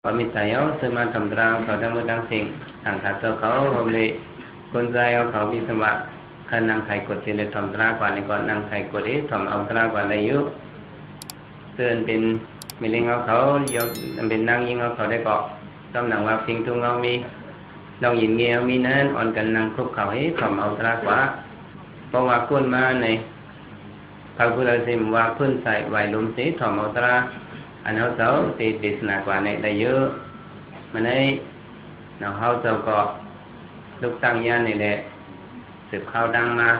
Có mình thấy áo sơ ma thầm ra có trong một đăng sinh thẳng thật choเขาhôm nayคนใจเอาเขามีสมบัติขนังไทยกดสิเลธรรมตรากว่าในก่อนนังไทยกดที่ธรรมเอาตรากว่าในยุเตือนเป็นมีเลี้ยงเอาเขายกเป็นนั่งยิงเอาเขาได้เกาะต้องหนังว่าพิงทุ่งเอามีลองยินเงี้ยมีนั้นอ่อนกันนั่งคลุกเขาให้ธรรมเอาตรากว่าเพราะว่าคุณมาในพระพุทธเจ้าว่าพื้นใส่ไหวลมสีธรรมเอาตราอันเขาเจ้าตีดิสนากว่าในได้เยอะมันให้เราเขาเจ้าก็ลูกตั้งยันนี่แหละสืบข้าวดังมา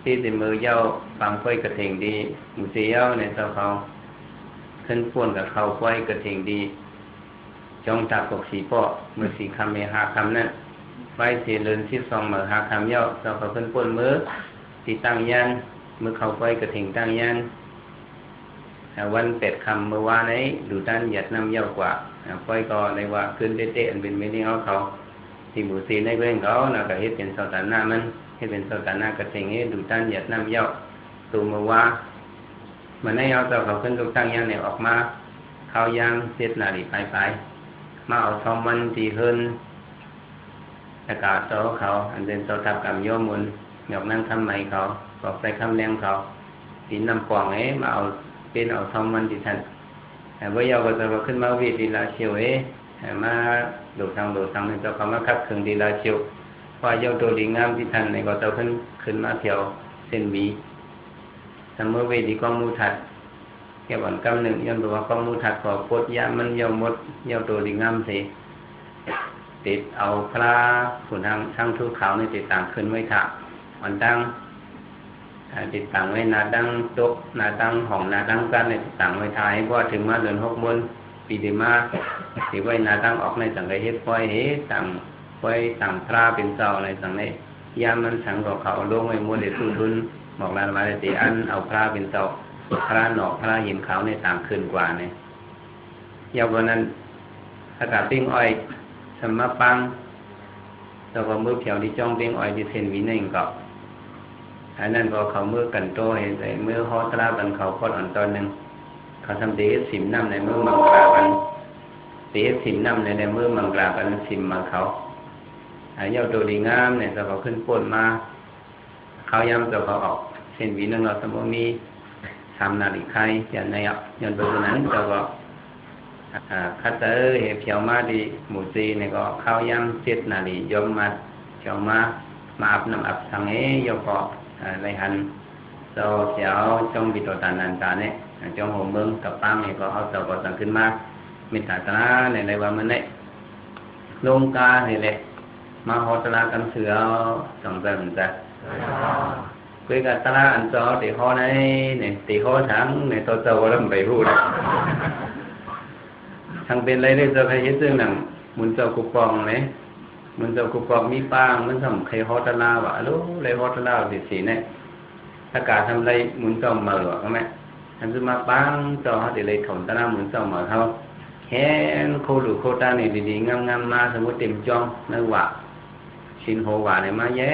ที่ติมือเย้าฟังกล้วยกระเทียงดีหมูสีเย้าในเจ้าเขาขึ้นป่วนกับเขากล้วยกระเทียงดีจงจากกกสีป้อมือสีคำเมหาคำนั้นไว้สีเลินที่ซองมือหาคำเย้าเจ้าเขาขึ้นป่วนมือตีตั้งยันมือเขากล้วยกระเทียงตั้งยันวันเป็ดคำเมื่อวานนี้ดูด้านหยัดน้ำเย้ากว่ากล้วยก็ในว่าขึ้นเตะๆอันเป็นไม่ได้เอาเขาที่หมูสีในเรื่องเขาเราก็เห็นเป็นสถานะมันเห็นเป็นสถานะกระเทงให้ดูด้านหยัดน้ำเย้าตัวเมื่อว่ามันให้เอาเจ้าเขาขึ้นลูกตั้งยันเนี่ยออกมาเขายามเสียดนาฬิไปมาเอาทองมันตีขึ้นอากาศโตเขาอันเป็นโตทับกับโยมุนหยอกนั่งทำไมเขาบอกใส่คำแรงเขาตีน้ำปองมาเอาเป็นเอาทองมันตีทันแต่ว่าเยาก็จะขึ้นมาวิดีลาเชียวมาดูทางในเจ้าเขามาคับเครื่องดีลาเชียวพอเยาตัวดีงามที่ทันในก็จะขึ้นมาเที่ยวเส้นบีสมมติวิดีกองมูทัดแค่วันกำหนึ่งยันบอกว่ากองมูทัดขอปดยามันเยาหมดเยาตัวดีงามสิติดเอาพระขุนทางทุกเขาในติดต่างขึ้นไว้ถักวันดังติดต่างไว้นาดังตกนาดังห้องนาดังกันในติดต่างไว้ทายเพราะถึงมาเดือน6 มื้อปีดีมาที่ไว้นาดังออกในสังเกตเฮ็ดปล่อยเฮ็ดต่างปล่อยต่างพระเป็นเจ้าในสังในยามมันสังกับเขาลงไว้มัวเดือดทุนบอกลานมาได้ตีอันเอาพระเป็นเจ้าพระหนอกพระหินเขาในต่างคืนกว่าเนี่ยยาวกว่านั้นอากาศปิ้งอ้อยสมมาปังแล้วก็มือเผียวที่จ้องปิ้งอ้อยที่เซนวินัยกับอันนั้นก็เขามือกันโตเห็นแต่มือฮอตราบันเขาพอดอ่อนตอนหนึ่งเขาทำตีสิมน้ำในมือมังกราบันตีสิมน้ำในมือมังกราบันสิมมาเขาเย้าตัวดีงามเนี่ยเขาขึ้นป่นมาเขาย้ำตัวเขาออกเส้นวีนึงเราสมมติมี3 นาฬิกาอย่างในยันตัวนั้นเราก็คัตเตอร์เหี่ยวมาดีหมูซีเนี่ยก็เขาย้ำ7 นาฬิกายมมาเฉียวมาอับน้ำอับสังเอยกก็ในหันเราเสียวจงบิดตานันตาเนี่ยจงหัวเมืองกับปังเนี่ยก็เอาเจ้าก็สั่งขึ้นมามิตรตาในวันมันเนี่ยลงกาเนี่ยแหละมาฮอตรากันเสือสองเดือนจ้ะคุยกับตาอันจอตีฮอในเนี่ยตีฮอทั้งในตัวเจ้าก็เริ่มไปพูดทางเป็นอะไรเนี่ยจะใครเห็นเรื่องหนังมุนเจ้ากุปองไหมมันจะกุกอกมีปางมันทำใครฮอตลาวะรู้เลยฮอตลาวสีเนี่ยอากาศทำไรหมุนจอมมาหรอก็ไหมทำจะมาปางจอเขาจะเลยถมตะนาหมุนจอมมาเขาแค่โคหรือโคตาเนี่ยดีๆงามๆมาสมมติเต็มจองนั่นวะชินโฮวะเนี่ยมาแย่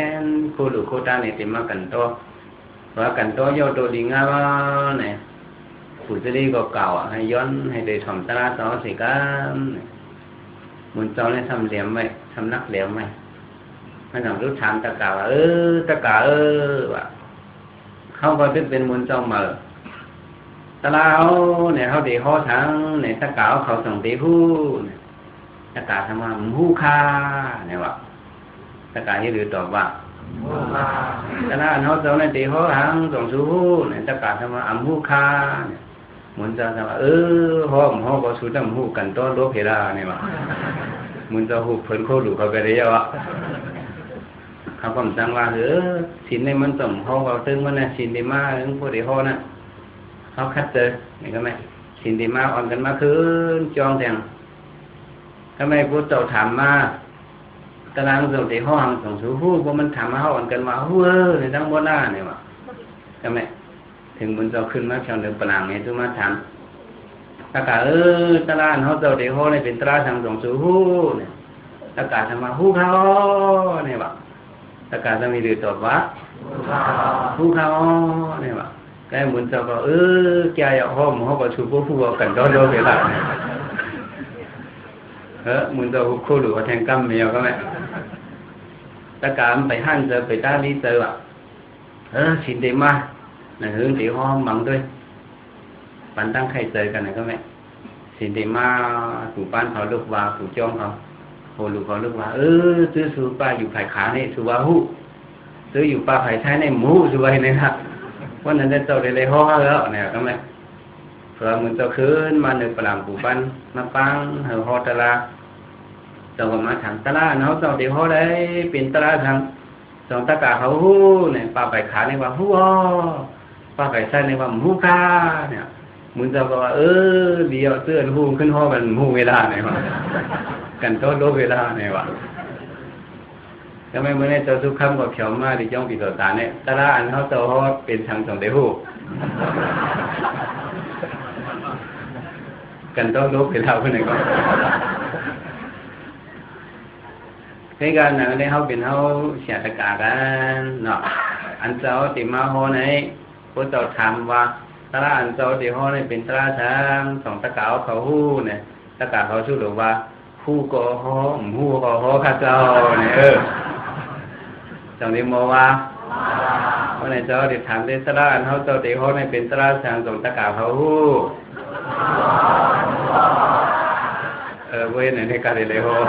โคหรือโคตาเนี่ยเต็มมากันโตว่ากันโตโยโตดีงามเนี่ยผู้จะดีก็เก่าให้ย้อนให้ได้ถมตะนาต่อสิกันมุนจอเนี่ยทำเหลี่ยมไหมทำนักเหลี่ยมไหมมันต้องรู้ถามตะกาว่าตะกาว่ะเขาก็เป็นมุนจอมาตะลาวเนี่ยเขาดีห่อทั้งเนี่ยตะกาเขาส่งตีหู้ตะกาทำว่าหู้คาเนี่ยว่ะตะกาที่หรือตอบว่าตะลาวเขาส่งในตีห่อทั้งส่งสู้หู้เนี่ยตะกาทำว่าหู้คามุนจะทำว่าห่อก็สู้ดำหู้กันต้นโลเพราเนี่ยว่ะมุนจะหูเพิ่นโคดูเขาไปได้ยังวะเขาก็สั่งว่าสินในมันส่งห้องเขาตึงมันนะสินดีมากถึงพวกเด็กห้องนะเขาคัดเจอเห็นไหมสินดีมากอ่อนกันมาคืนจองแทงทำไมพูดเจ้าถามมาตารางส่งเด็กห้องส่งสู้หู้เพราะมันถามมาเขาอ่อนกันมาหู้ในทั้งบนหน้าเนี่ยวะทำไมถึงมุนจะขึ้นมาเชียงเดินปนังเนี่ยทุกมาถามตะกาตะลานเขาเจ้าเด็กเขาเนี่ยเป็นตราทางส่งสู่หู้เนี่ยตะกาทำมาหู้เขาเนี่ยว่ะตะกาจะมีหรือตอบว่าหู้เขาเนี่ยว่ะcái muốn cho có kia họ họ có chụp bố phụ cần đó đâu vậy là muốn đâu khô đủ thành cam mèo các mẹ tất cả phải han giờ phải ta đi giờ ạ xin để mà là hướng để ho bằng thôi bạn đang khai giờ cái này các mẹ xin để mà thủ ban họ lục vào thủ trong họ hồ lục họ lục vào chứ số baอยู่phải khá này số ba hú chứอยู่ba phải thái này mũ số ba này hảวันนั้นได้เจ้าได้ห่อแล้วเนี่ยก็แม่เพราะมันเจ้าคืนมาในปลางปู่ปันมาปังเฮาห่อตะลาเจ้าก็มาถามตะลาเนาะเจ้าได้ห่อได้เป็นตะลาทางสองตะกะเขาฮู้เนี่ยป้าไปขาในว่าฮู้ป้าไปใส่ในว่าฮู้ค่าเนี่ยมึงเจ้าก็ว่าเดี๋ยวเสื้อฮู้ขึ้นห่อมันฮู้เวลาเนี่ยว่ากันโตโลเวลาเนี่ยว่าก็ไม่เมื่อเนี่ยเจ้าทุกคำก็เขียวมาที่จ้องปีต่อตาเนี่ยตาละอันเขาเจ้าเขาเป็นทางสองเดียวกันต้องลุกไปเท่าคนไหนก็cáiการนั้นเนี่ยเขาเป็นเขาเสียตะกากันเนาะอันเจ้าติมาโฮnàyพวกเจ้าถามว่าตาละอันเจ้าติโฮเนี่ยเป็นตาละทางสองตะกาเขาฮู้เนี่ยตะกาเขาชื่อหรือว่าฮู้ก็โฮฮู้ก็โฮข้าเจ้าเนี่ยtrong đi mua qua hôm nay cho thì thằng đi sara anh hậu cho thì hôm nay bên sara sang dùng tất cả hậu quên này cả đi lấy hồ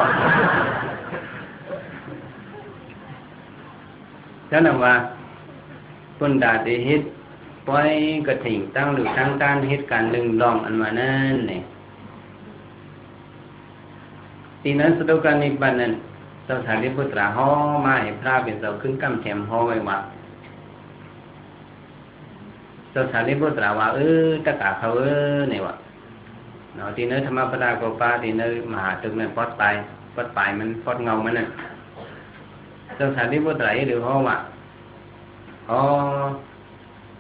cho nên làคนด่าดีฮิตปล่อยกระถิ่งตั้งหรือตั้งการฮิตการหนึ่งลองอันมานั่นเนี่ยทีนั้นสุดการนิบานั้นเจ้าสารีบุตรห่อมาให้พระเป็นเจ้าขึ้นกำแถมห่อไว้ว่าเจ้าสารีบุตรว่าตะกาเขาเนี่ยวะเนาะทีนั้นธรรมปราโกปาทีนั้นมหาตึกนั้นปอดไปมันปอดเงามันน่ะเจ้าสารีบุตรหรือห่อว่า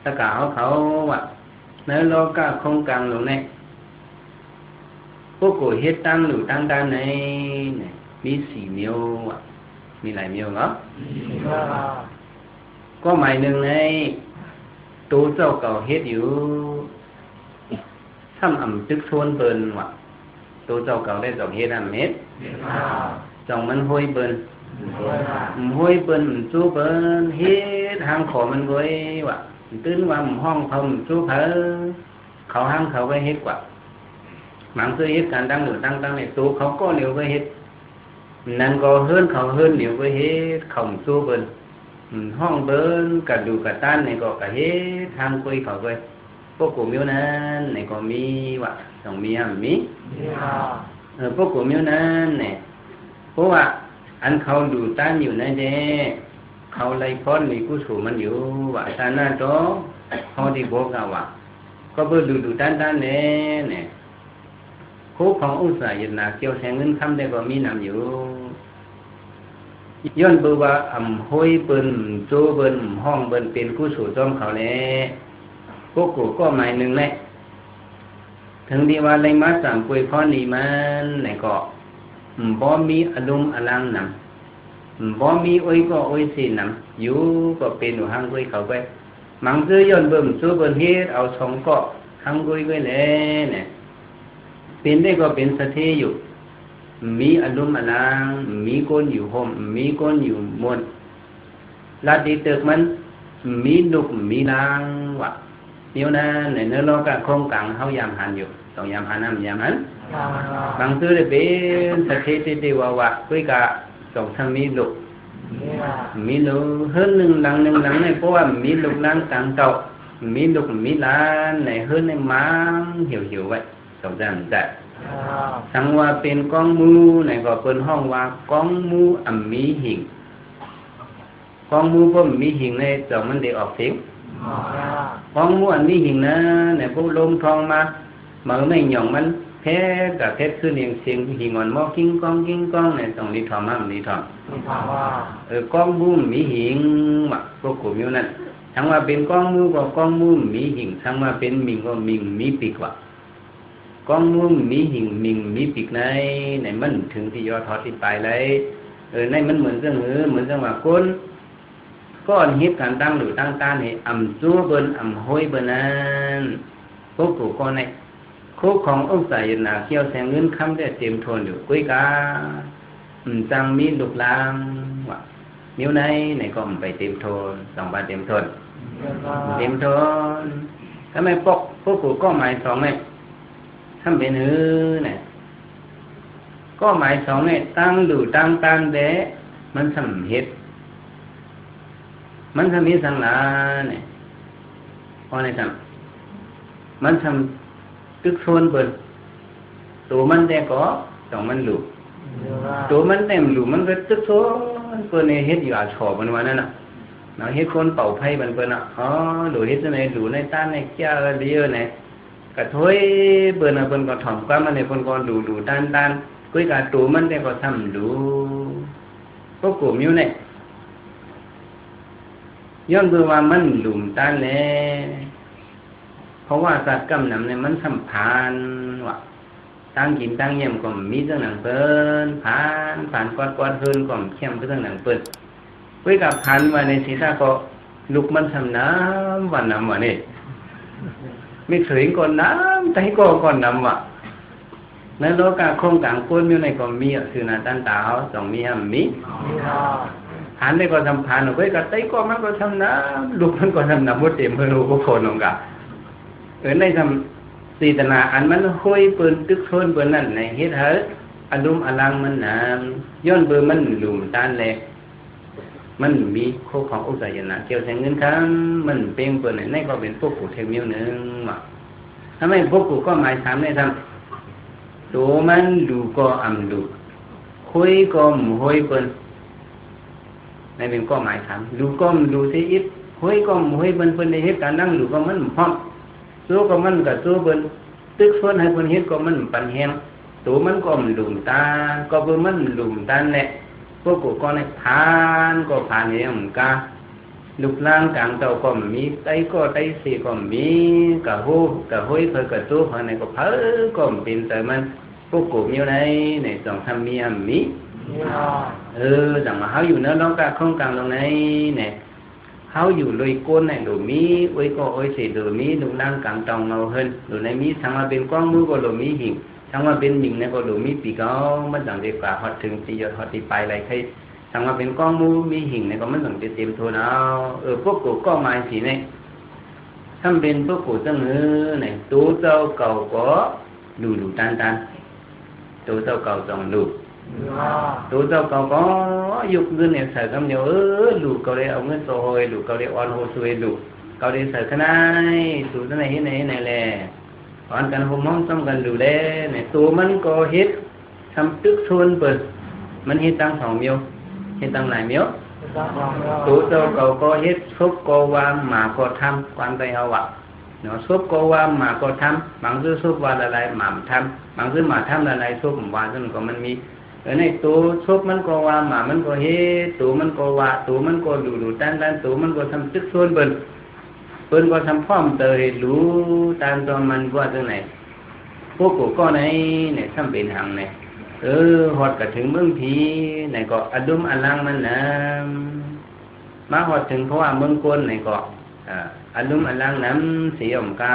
ตะกาเขาว่าเนื้อโลกะคงกลางลงเนี่ยพวกกูเฮ็ดตั้งหรือตั้งด้านไหนเนี่ยมีสี่เมียวมีหลายเมียวเหรอก็หมายหนึ่งในตัวเจ้าเก่าเฮ็ดอยู่ทำอ่ำจึกชวนเบิ่นว่ะตัวเจ้าเก่าได้ดอกเฮ็ดเม็ดจ่องมันห้อยเบิ่นห้อยเบิ่นจู้เบิ่นเฮ็ดหางขอมันไว้ว่ะตื้นว่าห้องเขาจู้เขาหางเขาไว้เฮ็ดกว่าหมังซื้อเฮ็ดการตั้งหรือตั้งในตัวเขาก็เหนียวไว้เฮ็ดนั่นก็เฮิรนเขาเฮิรนเหนียวไว้เฮ็ดเขาจู้เบิ่นห้องเบิ่นกระดูกกระต้านในก็กระเฮ็ดทางคุยเขาไว้พวกกูมิวนั้นในก็มีว่ะต้องมีมีพวกกูมิวนั้นเนี่ยเพราะว่าอันเขาดูต้านอยู่นั่นเด้เขาไล่พ้นมีกุศลมันอยู่ว่าตาหน้าโตเขาที่บอกกันว่าก็เพื่อดูต้านเนี่ยคู่ของอุตสาหยินนาเกี่ยวแทงเงินคำได้ก็มีนำอยู่ย้อนเบื่อว่าห้อยเปิ้นโจเบิ้นห้องเบิ้นเป็นกุศลจอมเขาแล้วพวกกูก็หมายหนึ่งแหละถึงที่ว่าไรมาสั่งคุยพ่อนี่มันไหนก็บ่มีอารมณ์อลังนำบ่มีอ้อยก็อ้อยสินำอยู่ก็เป็นอยู่ห้างคุยเขาไปมังซื้อย้อนเบิ่มซื้อเบิ่นเฮ็ดเอาสองก็ห้างคุยไปแล้วเนี่ยเป็นได้ก็เป็นสะเทอยู่มีอารมณ์อลังมีก้นอยู่ห่มมีก้นอยู่มนลาดีตึกมันมีนุกมีนางว่ะเดี๋ยวนั้นในเนื้อโลกะคงกลางเฮายามหันอยู่ต้องยามหันน้ำยามหันบางซื้อได้เป็นสะเทติว่าคุยกะต้องทำมีลูกมีลูกเฮิรนหนึ่งหลังเนี่ยเพราะว่ามีลูกหลังต่างเก่ามีลูกมีหลานในเฮิรนในม้าเหี่ยวไว้ต้องจำได้สังว่าเป็นกองมูในก็เป็นห้องว่ากองมูมีหิ่งกองมูก็มีหิ่งในจอมันได้ออกเสียงกองมูมีหิ่งนะในพวกลมทองมาไม่หย่องมันแพ้กับเพชรขึ้นเสียงหิ่งอ่อนมอกิ้งกองในต้องรีทอมมั่งรีทอมกองมูมีหิ่งว่ะพวกกลุ่มอยู่นั่นทั้งว่าเป็นกองมูก็กองมูมีหิ่งทั้งว่าเป็นมิงก็มิงมีปีกว่ะกองมูมีหิ่งมิงมีปีกในมันถึงที่ยอทอที่ปลายเลยในมันเหมือนเรื่องเหมือนเรื่องว่าก้นก้อนฮิตการตั้งหรือตั้งต้านให้จู้เบิ้นห้อยเบิ้นนั้นพวกกูก็ในค คู่ขององค์สายนาเกี่ยวแสงเงินคำได้เต็มทนอยู่กุ้ยกาจังมีลูกลางว่ะนิ้วในก็ไปเต็มทน2 บาทเต็มทนเต็มทนถ้าไม่ปกพวกกูก็หมาย2เนี่ยทำเป็นเนี่ยก็หมาย2เนี่ยตั้งดูตั้งตานเดะมันสำเหตุมันทำมีสังลาเนี่ยพอในทำมันทำตึกโซนเปิดตัวมันแต่ก็ต้องมันหลุดตัวมันเต็มหลุดมันก็ตึกโซนเปิดในเฮ็ดอยู่อาชอมันวันนั้นน่ะเนาะเฮ็ดคนเป่าไพ่มันเปิดน่ะอ๋อหลุดเฮ็ดในหลุดในต้านในแก้วเดียวเนี่ยกระถ้วยเปิดน่ะเปิดก็ถ่อมกว่ามันในคนก็หลุดต้านกุ้ยกาตัวมันแต่ก็ทำหลุดพวกกลุ่มอยู่เนี่ยย้อนเบื่อว่ามันหลุมต้านแล้วเพราะว่าสัตว์กำนำเนี่ยมันสัมพันธ์ว่ะตั้งกินตั้งเยี่ยมก็มีเรื่องหนังเปิ้นผ่านกอดเฮินก็เข้มเรื่องหนังเปิ้นไว้กับพันมาในศีรษะก็ลุกมันทำน้ำวันน้ำว่ะนี่ไม่เคยก่อนน้ำแต่ให้ก่อนน้ำว่ะในโลกาโครงกลางก้นอยู่ในก็มีคือนาตันตาเขาสองมีห้ามมีพันได้ก็ทำพันไว้กับไตก็มันก็ทำน้ำลุกมันก็ทำน้ำมดเต็มเพื่อรู้ก็คนลงกะในทำสีตนาอันมันห้อยปืนตึกโซนเปืนนั่นในเฮ็ดเหรออารมณ์อลังมันน้ำย้อนเบอร์มันหลุมตานแหลกมันมีโคของอุตสาหนะเกี่ยวแทงเงินครั้งมันเป็นเปืนในก็เป็นพวกกูเทมิวนึงว่ะทำไมพวกกูก็หมายถามในทำตัวมันดูก็อ่ำดูห้อยก็ห้อยเปืนในเป็นก็หมายถามดูก็ดูเสียอิดห้อยก็ห้อยเปืนในเหตุการณ์นั่งดูก็มันพร้อมสู้ก็มันกับสู้เปิ้นตึกส่วนให้เปิ้นเฮ็ดก็มันปันแฮงตัวมันก็หลุมตาก็เปิ้นมันหลุมตาแหละพวกกูก็ในผ่านเองกะลูกล่างกลางเจ้าก็มีไตก็ไตสีก็มีกะฮู้กะห้อยเพิ่นก็สู้เพิ่นในก็เพ้อก็เป็นแต่มันพวกกูอยู่ในต้องทำมีจังมาเฮาอยู่เนาะน้องกะข้องกลางตรงไหนเนี่ยเฮาอยู่เลยก้นในหลุมมีไว้ก็ไว้เสียหลุมมีลูกล่างกลางตองเงาเฮินหลุมในมีทั้งมาเป็นก้องมือก็หลุมมีหิ่งทั้งมาเป็นหญิงในก็หลุมมีปีกเอามันต่างเดียวกว่าฮอดถึงตียอดฮอดตีไปอะไรใครทั้งมาเป็นก้องมือมีหิ่งในก็มันต่างเต็มโทนเอาพวกกูก็มาสีเนี่ยถ้าเป็นพวกกูตั้งเนี่ยตัวเจ้าเก่าก็ดูตันตัวเจ้าเก่าต้องดูตัวเจ้าเก่าก็ยุคเงินเนี่ยใส่คำเดียวลูกเขาได้เอาเงินโซยลูกเขาได้ออนโฮซวยลูกเขาได้ใส่ขนาดสูตรไหนแหละอ่อนกันหงมองซ้ำกันดูแลเนี่ยตัวมันก็เฮ็ดทำตึกชนเปิดมันเฮ็ดตั้ง2 เมียวเฮ็ดตั้งหลายเมียวตัวเจ้าเก่าก็เฮ็ดซุปก็ว่าหมาก็ทำความใจเอาอะเนาะซุปก็ว่าหมาก็ทำบางซื้อซุปว่าอะไรหมาทำบางซื้อหมาทำอะไรซุปว่าซึ่งก็มันมีในตัวซุปมันก็ว่าหมามันก็เฮ็ดตัวมันก็ว่าตัวมันก็ดูตันตัวมันก็ทำตึกชนเปิ้นก็ทำพร้อมเตยรู้ตามตัวมันว่าจังไหนพวกกูก็ในทำเป็นหังในฮอดก็ถึงเมืองผีในก็อดุมอลังมันนะมาฮอดถึงเพราะว่าเมืองกวนในก็อดุมอลังน้ำสีอมกา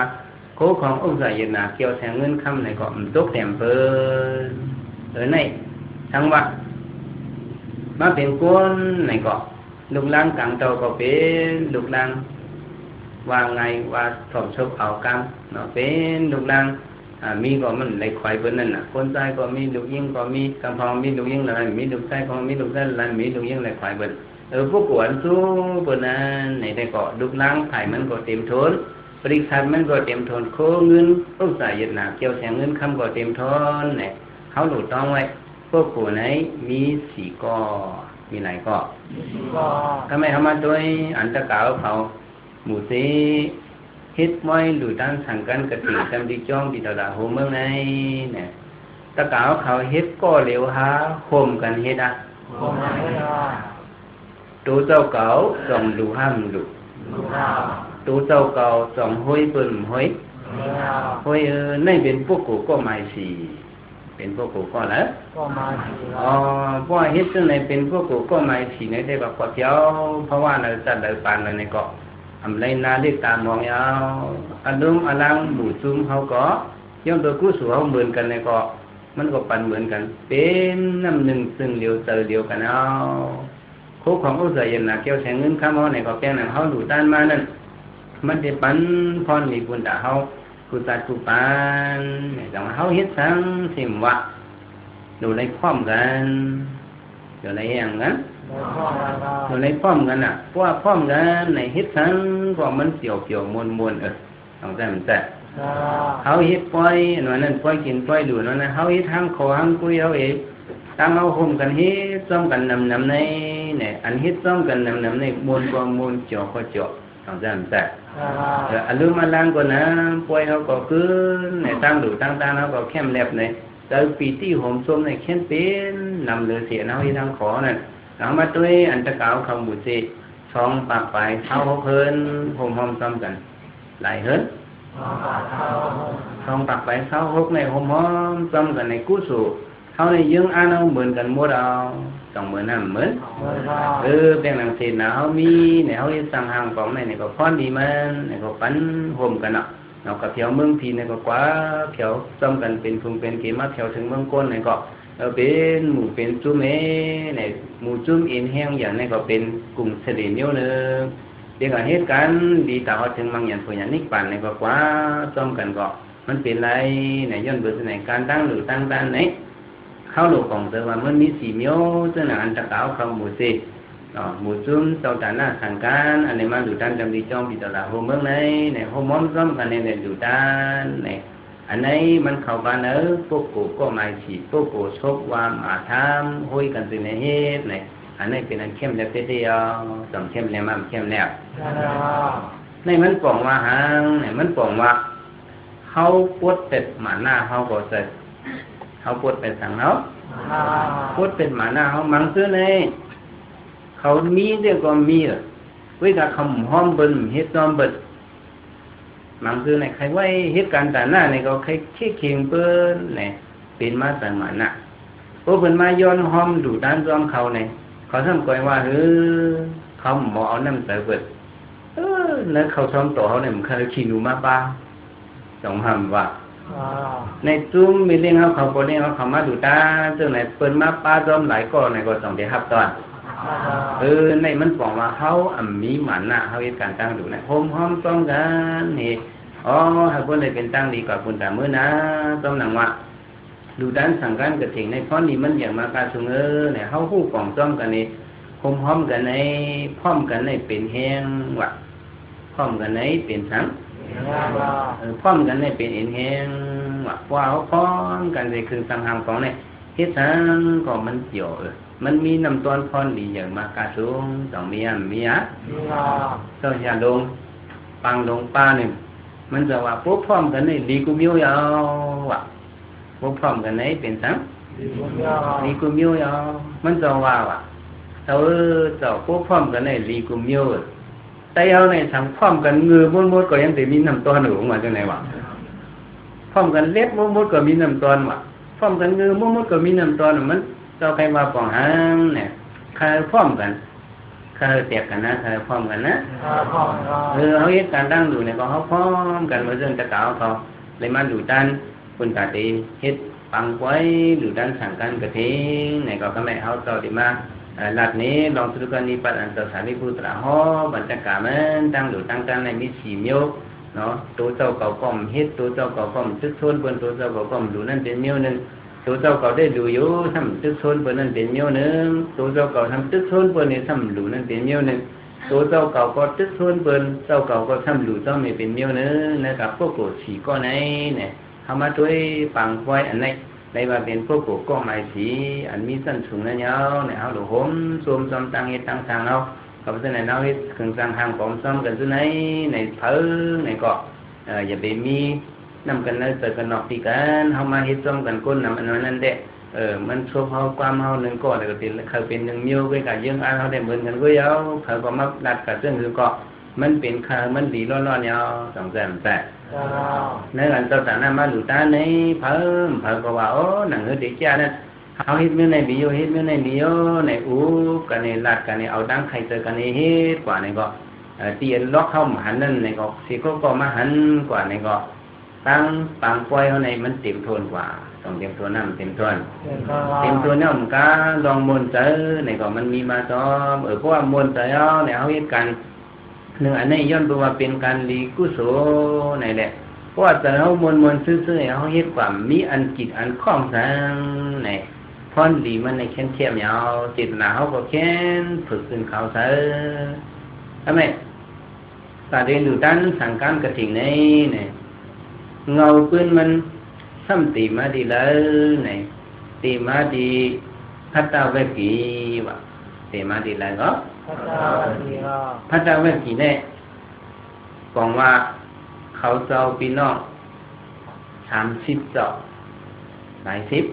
โคขององค์สายนาเกี่ยวแทงเงินคำในก็ตกแถมเปิ้นในทั้งว่ามาเป็นกวนในก็ลูกล่างกลางเตาก็เป็นลูกล่างว่าไงว่าถอดชกเอากันเนาะเป็นลูกนางมีก็มันไหลควายเปิ้นนั่นน่ะคนใจก็มีลูกยิ่งก็มีกำพองมีลูกยิ่งอะไรมีลูกใจก็มีลูกใจอะไรมีลูกยิ่งไหลควายเปิ้นพวกกวนสู้เปิ้นนั้นในได้ก็ลูกนางไผ่มันก็เต็มทนบริษัทมันก็เต็มทนโคเงินต้องใส่ยึดหนาเกี่ยวแสงเงินคำก็เต็มทนเนี่ยเขาหลุดต้องไว้พวกกูไหนมี4ก็มีไหนก็ทำไมเขามาด้วยอันตะกาวเขาหมู่ซีเฮ็ดม้อยหลุดตั้งสั่งกันกระถิ่นจำดีจ้องดีตลาดโฮมเมืองในเนี่ยตะกาวเขาเฮ็ดก็เร็วหาโฮมกันเฮ็ดตัวเจ้าเก่าส่องดูห้ามดูตัวเจ้าเก่าส่องห้อยเปิ้นห้อยในเป็นพวกกูก็หมายสีเป็นพวกกูก็แล้วเพราะเฮ็ดซึ่งในเป็นพวกกูก็หมายสีในได้แบบเที่ยวเพราะว่าเราจัดเดินปานในเกาะอำไรนาได้ตามมองยาวอารมณ์อลังบูซุ่มเขาก็ ย่อมตัวกู้สู่เขาเหมือนกันในก็มันก็ปั่นเหมือนกันเป็นน้ำหนึ่งซึ่งเดียวเจอเดียวกันเอาโคของอุตสาหยันนะเกี่ยวแสงเงินข้ามเขาในก็แปลงหนังเขาดูด้านมานั่นมันจะปั่นพรมีบุญตาเขากุศลกุปานแต่ว่าเขาเฮ็ดสังสิมวะดูในพร้อมกันดูในอย่างนั้นดูในพร้อมกันอ่ะเพราะว่าพร้อมกันในเฮ็ดสังก็มันเปี่ยวมวนต้องใจมันแต่เขาเฮ็ดปล่อยนั่นปล่อยกินปล่อยดูนั่นเขาเฮ็ดทั้งคอทั้งกุยเขาเองตั้งเอาห่มกันเฮ็ดซ้อมกันนำในเนี่ยอันเฮ็ดซ้อมกันนำในมวนก็มวนเจาะก็เจาะต้องใจมันแต่อันลืมมาล้างก่อนนะปล่อยเขาก็คืนเนี่ยตั้งดูตั้งตาเขาก็เข้มแลบเนี่ยแต่ปีที่ห่มส้มเนี่ยเข้มเป็นนำเลือเสียเขาที่ทั้งขอนั่นหลังมาด้วยอันตะเกาคำบุตรช่องปากไปเท้าเพิ่นห่มซ้อมกันหลายเฮิรนช่องปากไปเท้าหกในห่มซ้อมกันในกู้สู่เขาในยื่งอันเอาเหมือนกันหมดเอาต้องเหมือนนั่นเหมือนเป็นหนังสือนะเขามีเนี่ยเขาสั่งhàngของnàyก็พอดีมันเนี่ยก็ปั้นห่มกันเนาะเราก็เที่ยวเมืองพีเนี่ยก็กว่าเที่ยวซ้อมกันเป็นคุงเป็นกี่มาเที่ยวถึงเมืองก้นเนี่ยก็เป็นหมู่เป็นจุ้มเนี่ยหมู่จุ้มอินแห้งอย่างนี้ก็เป็นกลุ่มเสด็จเนี้ยนึงเดี๋ยวก็เหตุการณ์ดีแต่เขาถึงบางอย่างผู้อย่างนิพพานเนี่ยก็กว่าซ้อมกันก็มันเป็นไรเนี่ยย้อนเบื่อในการตั้งหรือตั้งด้านไหนเข้าหลวงของเธอว่ามันมีสีเมียวซึ่งอันตะเกาคำหมู่สิหมู่จุ้มเจ้าตาหน้าสังการอันนี้มาดูด้านจำดีจ้องปีตลาดโฮมเมืองไหนเนี่ยโฮมม้อมซ้อมกันเนี่ยดูด้านเนี่ยอันนี้มันเข้าบ้านพวกกูก็ไม่ฉีดพวกกูชกว่ามาทำห้อยกันสิในเหตุเนี่ยอันนี้เป็นอันเข้มแล้วเดียวสองเข้มแล้วมันเข้มแล้วในมันปองว่าหางเนี่ยมันปองว่าเขาปวดเต็ดหมาหน้าเขาก็เสร็จเขาปวดเป็นสังเขาปวดเป็นหมาหน้าเขามังซื้อในเขามีเดียวก็มีเว้ยถ้าคำห้อมเบิ้ลเฮ็ดซ้อมเบิ้ลมังซื้อในใครไว้เฮ็ดการแต่หน้าในก็ใครเชี่ยเคียงเปิ้ลเนี่ยเป็นมาแต่หมาหน้าโอ้เป็นมาย้อนห้อมดูด้านซ้อมเขาเนี่ยเขาทำก่อยว่าเขาหมอเอาน้ำใส่เบิ้ลแล้วเขาซ้อมต่อเขาเนี่ยมันเคยขี้หนูมาป้าสองหำว่าในจุ้มมีเรื่องเขาก็เรื่องเขามาดูตาเจ้าไหนเปิ้นมาป้าซ้อมหลายก้อนในก็ต้องได้รับตอนในมันบอกว่าเขามีหมันนะเขาเฮ็ดการตั้งดูนะโฮมห้อมซ้อมกันนี่ให้คนได้เป็นตั้งดีกว่าคนแต่มื้อนะซ้อมหนังว่าดูด้านสังการกระถิ่งในเพราะนี่มันอย่างมากาสุงเนี่ยเขาฮู้ของซ้อมกันนี่โฮมห้อมกันในพร้อมกันในเป็นแห้งว่าพร้อมกันในเป็นสังพร้อมกันในเป็นเอ็นแห้งว่าเขาพร้อมกันในคือสังหารของในเฮ็ดสังก็มันเกี่ยวมันมีน้ำต้นพรดีอย่างมากาสูงต้องมีเจ้าชาดงปังดงป้าเนี่ยมันจะว่าปุ๊บพร้อมกันในดีกุมิวยาวว่ะปุ๊บพร้อมกันในเป็นสังดีกุมิวยาวมันจะว่าเจ้าปุ๊บพร้อมกันในดีกุมิวแต่เอาในสังพร้อมกันงือมดก็ยังแต่มีน้ำต้นหนูออกมาจังไหนวะพร้อมกันเล็บมดก็มีน้ำต้นว่ะพร้อมกันงือมดก็มีน้ำต้นมันเจ้าใครมาปองหางเนี่ยใครพร้อมกันใครแตกกันนะใครพร้อมกันนะเขาเฮ็ดการตั้งดูเนี่ยก็เขาพร้อมกันมาเรื่องตะเกาเขาเลยมาดูด้านคนตาตีเฮ็ดปังไว้ดูด้านสั่งกันกระทิงเนี่ยก็กำลังเขาต่อดีมาหลัดนี้ลองสุกันนี้ปัจจัยสาริพุตระห่อบรรจกามันตั้งดูตั้งกันในมิสีเมียวเนาะตัวเจ้าเก่าก้อมเฮ็ดตัวเจ้าเก่าก้อมตึกโซนบนตัวเจ้าเก่าก้อมดูนั่นเป็นเมียวนึงตัวเจ้าเก่าได้ดูอยู่ทำตึกโซนบนนั่นเป็นเมียวนึงตัวเจ้าเก่าทำตึกโซนบนนี่ทำดูนั่นเป็นเมียวนึงตัวเจ้าเก่าก็ตึกโซนบนเจ้าเก่าก็ทำดูเจ้าไม่เป็นเมียวนึงนะครับพวกโกสีก็ไหนเนี่ยทำมาด้วยปังไว้อันไหนในว่าเป็นพวกโกก็หมายสีอันมีสั้นสูงนั่นยาวเนี่ยเอาหลวงโหมซูมซ้อมตั้งเฮ็ดตั้งทางเอาเขาเป็นในเอาเฮ็ดเครื่องสร้างทางผมซ้อมกันที่ไหนในเพิ่งในเกาะอย่าไปมีนำกันเลยเจอกันนอกที่กันเขามาเฮ็ดซ้อมกันก้นนำอันนั้นเด็มันชบเขาความเขาหนึ่งก่อนแต่ก็เป็นเขาเป็นหนึ่งมิ้วไปกับยื่งอันเขาได้เหมือนกันก็ยาวเขาก็มาดัดกับเรื่องคือเกาะมันเป็นคามันดีร้อนๆยาวสองแสนแต่ในหลังเจ้าสาวน่ามาหลุดตาในเพิ่มก็ว่าโอ้หนังเฮติจ้านั่นเขาเฮ็ดมื้อในบิโยเฮ็ดมื้อในบิโยในอูกันในลัดกันในเอาดังไข่เจอกันในเฮ็ดกว่าในก็เตียนล็อกเข้ามาหันนั่นในก็สิก็มาหันกว่าในก็ ตั้งปังปล่อยเขาในมันเต็มทนกว่าต้องเต็มตัวน้ำเต็มทนเต็มตัวเนี่ยมันก็ลองมนเจอในก็มันมีมาซ้อมเพราะว่ามนเจอเนี่ยเขาเฮ็ดกันหนึ่งอันนี้ย้อนไปว่าเป็นการลีกุศลนี่แหละเพราะว่าแต่เขามนซื่อๆเขาเฮ็ดความมีอันจิตอันคล้องสังนี่พรดีมันในเข้มเข้มยาวจิตหนาเขาก็เข้มฝึกขึ้นเขาเสอทำไมตาเดินดูด้านสังการกระถิ่งนี่เงาปืนมันซ้ำตีมาดีเลยนี่ตีมาดีพัตตาเวกีวะตีมาดีเลยก็พัตตาเวกีเนี่ยบอกว่าเขาเจ้าพี่น้อง30เจ้าหลายสิบ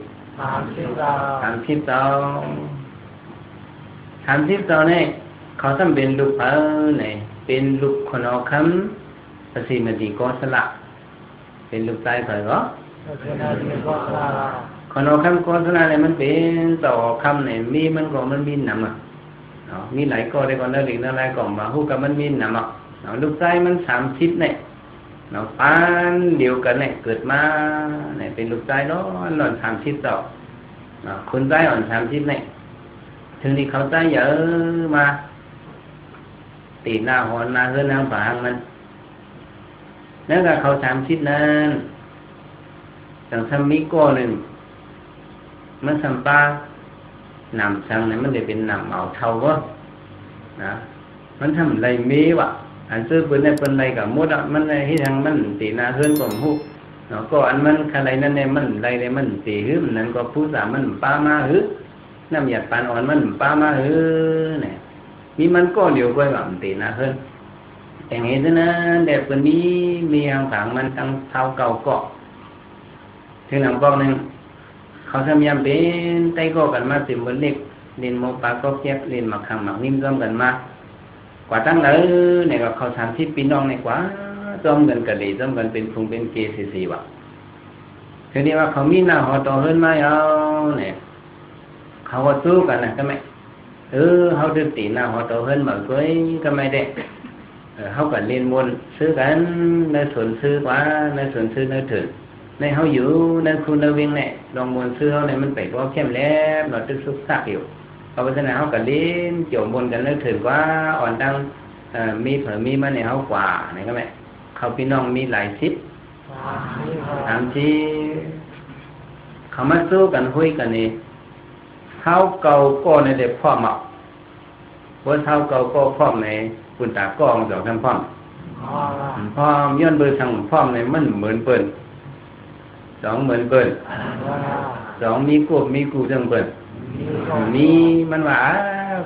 30เจ้าเนี่ยเขาต้องเป็นลูกเนี่ยเป็นลูกคนเอาคำภาษีมาดีก็สละเป็นลูกชายใครก็คนเอาคำก็สละเนี่ยมันเป็นต่อคำเนี่ยมีมันก็มันมีหนำมีหลายก็ได้ก็นั่นหรือนั่นหลายก็มาหูกับมันมีหนำลูกชายมัน30เนี่ยปานเดียวกันเนี่ยเกิดมาเนี่ยเป็นลูกชายน้อน30ต่อคนชายอ่อน30เนี่ยถึงที่เขาใจเยอะมาตีหน้าหอนหน้าเฮือนหน้าฝางมันแล้วก็เขา30นั้นจังทำมีก้อหนึ่งมันสัมปานำสังเนี่ยมันได้เป็นนำเอาเท่าก็นะมันทำไรมีวะอันซื้อปืนในปืนไรกับมดมันในที่ทางมันตีหน้าเฮือนก็หูก็อันมันอะไรนั่นเนี่ยมันไรเนี่ยมันตีหื้มนั่นก็ผู้สามันป้ามาหื้อน้ำหยาดปานอ่อนมันป้ามาหื้อเนี่ยมีมันก็เดียวกันแบบตีหน้าเฮือนแต่เห็นนะเด็กคนนี้มีทางผังมันตั้งเท้าเก่าเกาะถึงหลังบอกนึงเขาทำยามเป็นไต้ก็กันมาสิบนเล็กเรียนโมปาก็เก็บเรียนหมักขังหมักนิ่มร่วมกันมากว่าตั้งเลยเนี่ยก็เขา30ปีน้องในกว่าร่วมกันกะหรี่ร่วมกันเป็นคงเป็นเกศสีวะทีนี้ว่าเขามีหน้าหอต่อเฮิรนมาเอาเนี่ยเขาก็สู้กันนะก็ไม่เขาดึงตีหน้าหอต่อเฮิรนมาก็ไม่ได้เขาก็เรียนมนซื้อกันในส่วนซื้อกว่าในส่วนซื้อในถึงในเขาอยู่ในคุณในวิ่งเนี่ยลองมนซื้อเขาเนี่ยมันไปก็เข้มแล้วเราตึกซุกซักอยู่เพราะฉะนั้นเขาก็เล่นเกี่ยวมนกันในถึงกว่าอ่อนดังมีเผอมีมันในเขากว่าเนี่ยก็ไหมเขาพี่น้องมีหลายสิบที่เขามาสู้กันคุยกันนี่เท้าเก่าก็ในเด็กพ่อหมักว่าเท้าเก่าก็พ่อในคุณตากองสองทำพ่อมย้อนเบอร์ทางพ่อมในมันเหมือนเปิ่น2เหมือนเปิ่น2มีกบมีกูจังเปิ่นมีมันว่า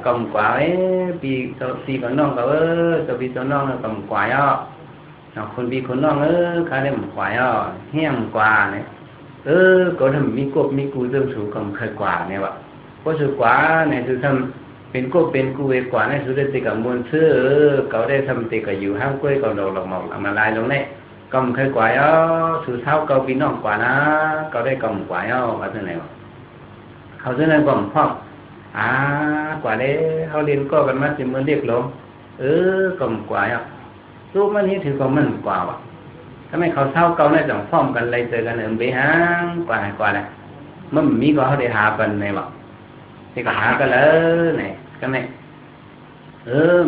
กำกว่าปีปีconน้องก็ตัวปีตัวน้องกำกว่าคนปีคนน้องข้าได้หมกว่าแห้งกว่าเนี่ยก็ทำมีกบมีกูจังสูงกำเคยกว่าเนี่ยวะก็สูงกว่าเนี่ยคือทำเป็นก็เป็นกูเอกกว่าในสุดได้ติดกับมวลซื้อเขาได้ทำติดกับอยู่ห้างกล้วยกับดอกหมอกมาลายลงเนี่ยกำเคยกว่าสุดเท้าเขาพี่น้องกว่านะเขาได้กำกว่าว่าเท่าไหร่เขาเท่านั้นกำพ่อกว่าได้เขาเรียนก็กันมาสิมือเรียกลงกำกว่าสู้มันนี้ถือว่ามันกว่าวะทำไมเขาเท่าเขาได้จังพร้อมกันเลยเจอกันไปหางกว่ากว่าเลยมันมีก็เขาได้หากันไงวะที่ก็หากันเลยเนี่ยก็ไม่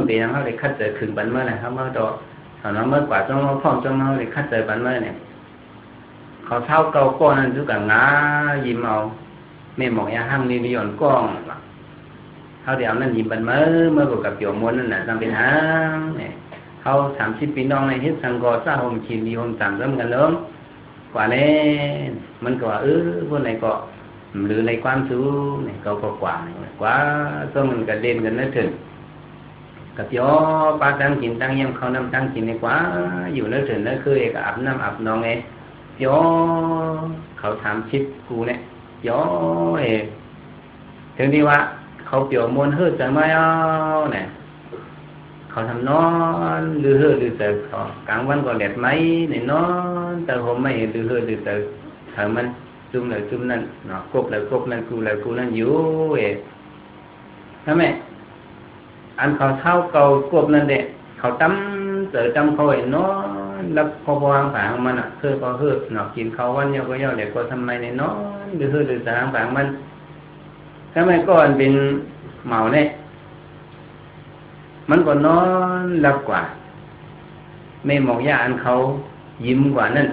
ปีนั้นเขาได้คัดเจอคืนบันเมื่อไหร่ครับเมื่อตัวตอนนั้นเมื่อกว่าจงมาพร้อมจงมาได้คัดเจอบันเมื่อเนี่ยเขาเท่าเก่าก้อนนั้นทุกอย่างงายิ้มเอาไม่หมอกยาห้างนี่นิยมก้องเขาเดี๋ยวนั้นยิ้มบันเมื่อกับเกี่ยวมวลนั่นแหละจำเป็นหางเนี่ยเขา30ปีน้องในฮิตสังกอซาหงขีดีหงต่างเริ่มกันเริ่มกว่านี้มันก็พวกไหนก็หรือในความสูงเนี่ยเขาก็กว่าตัวมันก็เล่นกันนั่นถึงกับย่อปลาตั้งกินตั้งเยี่ยมเขาน้ำตั้งกินในกว่าอยู่นั่นถึงนั่นคือเอกอาบน้ำอาบน้องไงย่อเขา30กูเนี่ยย่อถึงที่ว่าเขาเปี่ยวมวลเฮือจะไม่เอาเนี่ยเขาทำนอนหรือเฮือหรือเตอกลางวันก็แดดไหมในนอนแต่ผมไม่หรือเฮือหรือเตอเธอมันจุ่มเลยจุ่มนั่นเนาะกบเลยกบนั่นกูเลยกูนั่นอยู่ทำไมอันเขาเท่าเก่ากบนั่นเด็กเขาตั้มเจอตั้มเขาเห็นนอน แล้วพอวางฝางมันคือก็คือหนอกกินเขาวันเยอะก็เยอะเดี๋ยวก็ทำไมในนอนหรือสางฝางมันถ้าไม่ก่อนเป็นเมาเนี่ยมันก็นอนหลับกว่าไม่มองยาอันเขายิ้มกว่านั่น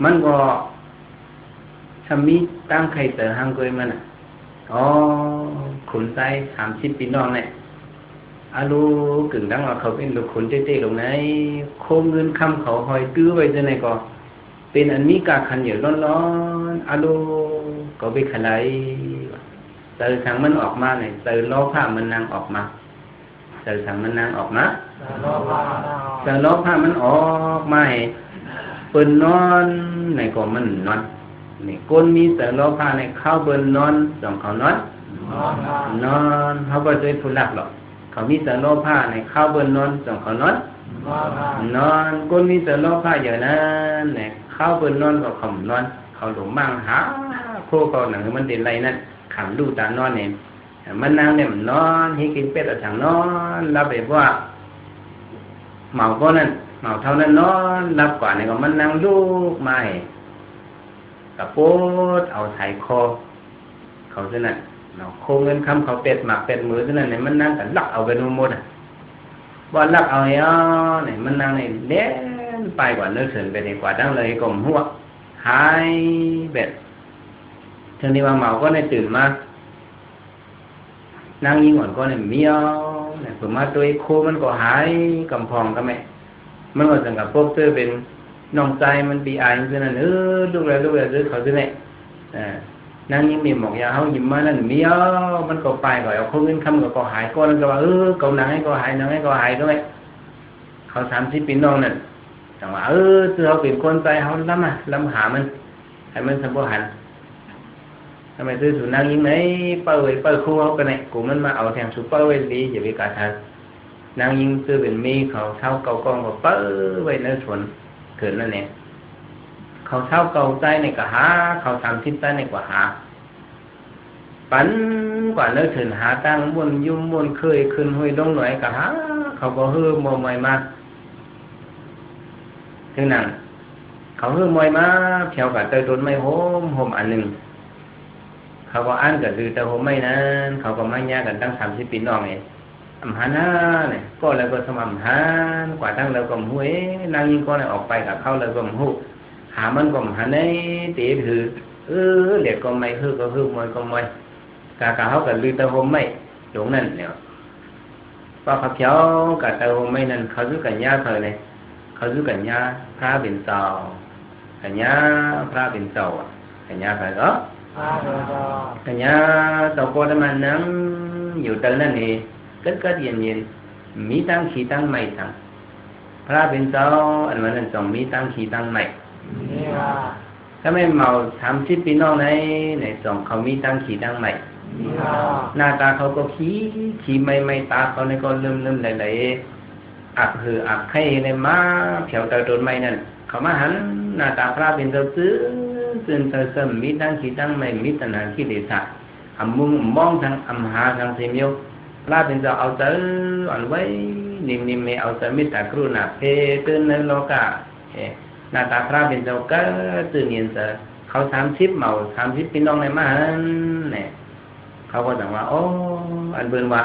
มันก็ทำมีตั้งใครเต๋อหังเกยมันอ๋อขุนใจ30 ปีน้องเนี่ยอาลูกึ่งดังว่าเขาเป็นลูกขุนเต้ๆลงไหนโคมเงินคำเขาหอยตื้อไว้จะไหนก็เป็นอันมีกาคันอยู่ร้อนๆอาลูก็ไปขลายเต๋อทางมันออกมาเนี่ยเต๋อล้อผ้ามันนางออกมาเต๋อทางมันนางออกมาเต๋อล้อผ้ามันออกมาให้เปิ้นนอนในก็มันนอนนี่ก้นมีเต๋อล้อผ้าในเข้าเปิ้นนอนสองเขานอนเขาก็จะผู้รักหรอกเขามีเต๋อล้อผ้าในเข้าเปิ้นนอนสองเขานอนก้นมีเต๋อล้อผ้าอย่างนั้นเนี่ยเข้าเปิ้นนอนก็เขานอนเขาหลงมั่งหาโคก็หนังมันเด่นไรนั่นขำดูตานอนเนี่ยมันนั่งเนี่ยมันนอนให้กินเป็ดเอาทางนอนรับแบบว่าเมาก็นั่นเมาเท่านั้นนอนรับกว่าเนี่ยก็มันนั่งลูกไม้กับโป๊ดเอาไถคอเขาเท่านั้นเราโคเงินคำเขาเป็ดหมักเป็ดมือเท่านั้นเนี่ยมันนั่งกันลักเอาไปนู่นหมดบ่ลักเอาเนี่ยมันนั่งเนี่ยเล่นไปกว่าเนื้อเถื่อนไปดีกว่าดังเลยกลมหัวหายเบ็ดทีนี้ว่าเมาก็ได้ตื่นมานั่งยิงก่อนก็เนี่ยเมียวเนี่ยผมมาตัวโคมันก็หายกำพองก็ไม่มันก็สังกับพวกเธอเป็นน้องใจมันปีอายเพราะนั้นลูกเลยเขาจะเนี่ยนั่งยิงมีหมอกยาเขายิ้มมานั่นเมียวมันก็ไปก่อนเอาโคเงินคำก็หายก็แล้วก็ว่าเกาหนังให้ก็หายหนังให้ก็หายด้วยเขา30 ปีน้องนั่นแต่ว่าเธอเขาเป็นคนใจเขาล้ำหามันให้มันสมบูรณ์ทำไมซื้อสุนัขยิงไหนเป้าคู่เขากันไหนกูมันมาเอาแทงสุเป้าไว้ดีอย่าไปกัดทันนางยิงซื้อเป็นมีเขาเท้าเก่ากองก็เป้าไว้ในสวนเกิดนั่นเองเขาเท้าเก่าใจในกะหาเขา30 ใจในกว่าหาปันกว่าเนื้อถึงหาตั้งบนยุ่มบนเคยขึ้นห้วยดงหน่อยกะหาเขาก็ฮือมวยมาถึงนั้นเขาฮือมวยมาเที่ยวกับเตยต้นไม้โหมอันหนึ่งเขาก็อ่านกับดือแต่ผมไม่นั้นเขาก็ไม่ยากกันตั้ง30 ปีน้องเองอำหาหน้าเนี่ยก็แล้วก็สมัมหากว่าตั้งแล้วก็หูนางยิงก็เลยออกไปกับเขาแล้วก็หูหามันก็หาในตีถือเด็กก็ไม่ก็มวยก็มวยกาเขากับลือแต่ผมไม่หลงนั่นเนี่ยพอเขาเที่ยวกับแต่ผมไม่นั่นเขาซื้อกันยาเธอเลยเขาซื้อกันยาพระเป็นเจ้ากันยาพระเป็นเจ้ากันยาใครก็กันยาเจ้าโกธมันนั่งอยู่ตรงนั้นนี่ก็เย็นมีตั้งขี้ตั้งไม่ตั้งพระเป็นเจ้าอันนั้นต้องมีตั้งขี้ตั้งไม่ถ้าไม่เมา30 ปีน้องในสองเขามีตั้งขี้ตั้งไม่หน้าตาเขาก็ขี้ไม่ตาเขาเนี่ยก็เริ่มไหลอักอักให้ในม้าแถวตะโดนไม่นั่นเขามาหันหน้าตาพระเป็นเจ้าซึ่งเสริมมีตั้งขี้ตั้งไม่มีตัณหาขี้เดชะมุ่งมองทางอำหาทางเสียมพระเป็นเจ้าเอาใจอ่อนไว้นิ่มๆไม่เอาใจมิตรกรุณาเพตื่นในโลกาหน้าตาพระเป็นเจ้าก็ตื่นเย็นเสเขา30 เมา30 ปีน้องในมาหันเนี่ยเขาก็สั่งว่าโอ้อันเบิ่นว่า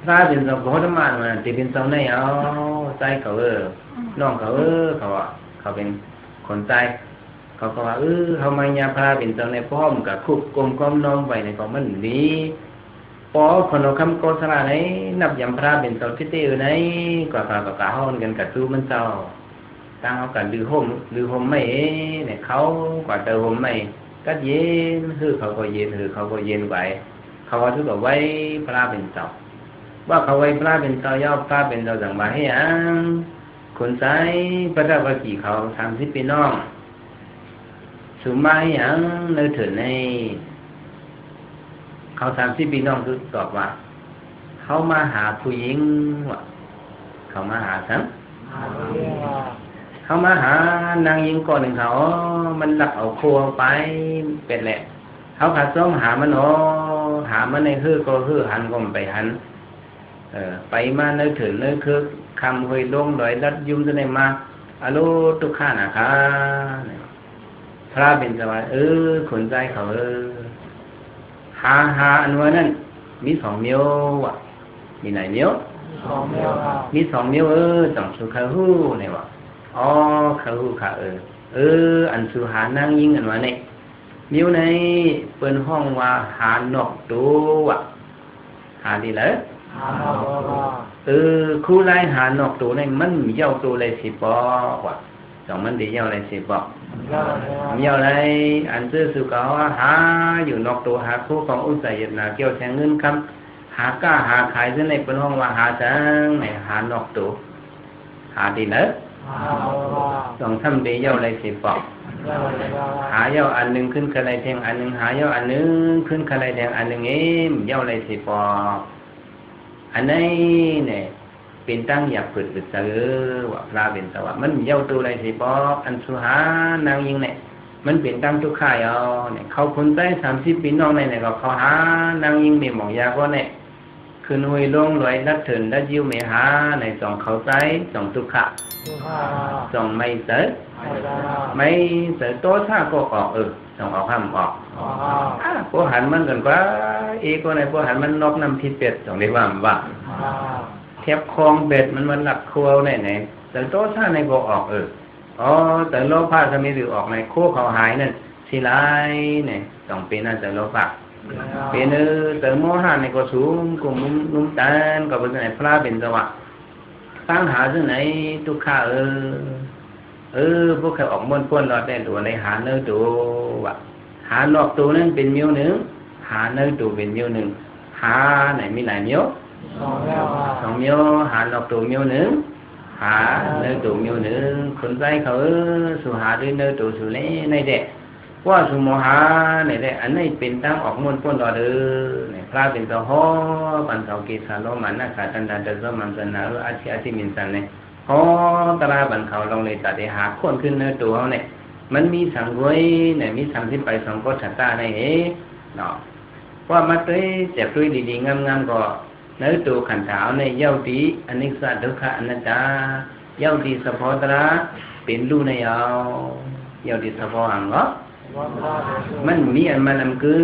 พระเป็นเจ้าโคตรมานมันที่เป็นเจ้าในเอาใจเขาน้องเขาเขาเป็นคนใจเขาก็ว่าเขามายาพระเป็นเจ้าในพร้อมกับคุกกลมก้มน้อมไว้ในก็มันดีพอคนเอาคำโกศลาไหนนับยำพระเป็นเจ้าที่เตี้ยไหนกว่าห้องกันกับตู้มันเจ้าตั้งเขากันดื้อห่มไม่เนี่ยเขากว่าเตอห่มไม่ก็เย็นเขาก็เย็นเขาก็เย็นไว้เขาว่าทุกข์ไว้พระเป็นเจ้าว่าเขาไว้พระเป็นเจ้าย่อพระเป็นเจ้าสั่งมาให้คนใจพระเจ้าว่ากี่เขา30 ปีน้องสุมาให้ในเถิดในเขา30 ปีน้องคือตอบว่าเขามาหาผู้หญิงว่ะเขามาหาฉันเขามาหานางหญิงก่อนหนึ่งเขามันหลักเอาครัวไปเป็นแหละเขาขาดซ้อมหามันหามันในก็หันก็ไปหัน ไปมาเนื้อถึงเนื้อคือคำหวยลงโดยรัดยุ่มจะได้มาอโลตุกข้านะคะพระเป็นสวัสดิ์ขนใจเขาหาอันว่านั่นมีสองเมียวอ่ะมีไหนเมียวมีสองเมียวต้องสุขาหูเนี่ยวะอ๋อขาหูขาอันสุหานั่งยิงอันว่าเนี่ยเมียวในเปิ้นห้องว่าหานอกตัวหาดีเลยคู่ไล่หานอกตัวในมันเย้าตัวเลยสิปอกว่าสองมันดีเย้าเลยสิปอกเย้าเลยอันซื้อสุกาว่าหาอยู่นอกตัวหาคู่ของอุตสาหนาเกี่ยวแทงเงินคำหาก้าหาขายซึ่งในเป็นห้องว่าหาจังในหานอกตัวหาดีเลยสองทำดีเย้าเลยสิปอกหาเย้าอันหนึ่งขึ้นกระไรแทงอันหนึ่งหาเย้าอันหนึ่งขึ้นกระไรแทงอันหนึ่งเย้าเลยสิปอกอันนี้เนี่ยเป็นตั้งอยากฝึกเจอว่าพระเป็นสวัสดิ์มันเย้าตัวอะไรสิปอกอันสุหานางยิงเนี่ยมันเป็นตั้งทุกข่ายเนี่ยเขาคนใจ30 ปีน้องเนี่ยก็เขาหานางยิงเนี่ยหมองยาก็เนี่ยคืนหวยลงรวยรัดเถินรัดยิ้วเมหาในสองเขาใจสองทุกขะสองไม่เสยไม่เสยโต๊ะท่าก็ออกสองออกห้ามออกพวกหันมันกันกว่าก็ในพวกหันมันนกน้ำพิษเป็ดสองเรียกว่าแทบคลองเป็ดมันหลักครัวไหนแต่โต๊ะท่าในก็ออกแต่โลภะจะมีหรือออกในโคเขาหายนั่นสิไลเนี่ยต้องเป็นนั่นแต่โลภะเป็นแต่โมหะในก็สูงกลุ่มนุ่มตาลก็เป็นไหนพระเป็นสวัสดิ์ตั้งหาซึ่งไหนทุกข้าพวกเขาออกม้วนพ้นรอดได้ตัวในหาเนื้อตัวว่ะหานอกตัวนั้นเป็นมิ้วหนึ่งหาเนื้อตัวเป็นมิ้วหนึ่งหาไหนมีหลายมิ้วสองมิ้วหานอกตัวมิ้วหนึ่งหาเนื้อตัวมิ้วหนึ่งคนใจเขาสุหาด้วยเนื้อตัวสุเล่ในเด็กว่าสุโมหาในเด็กอันนี้เป็นตั้งออกม้วนพ้นรอดเนี่ยพระเป็นตัวห่อปันเสาเกศาโลมันนะขาตันดาเดซมันสนาอาชีมินสันเนี่ยพอตราบันเขาลงเลยตัดหาคนขึ้นเนื้อตัวเขาเนี่ยมันมีสังเวยเนี่ยมีสังที่ไปสองก็ชัดตาในเนาะว่ามาด้วยเจ็บด้วยดีๆงามๆก็เนื้อตัวขันเท้าในเย้าตีอนิจจทุกขอนัตตาเย้าตีสัพพตระเป็นรูในเอาเย้าตีสัพพหังก็มันมีอันมันลำกึ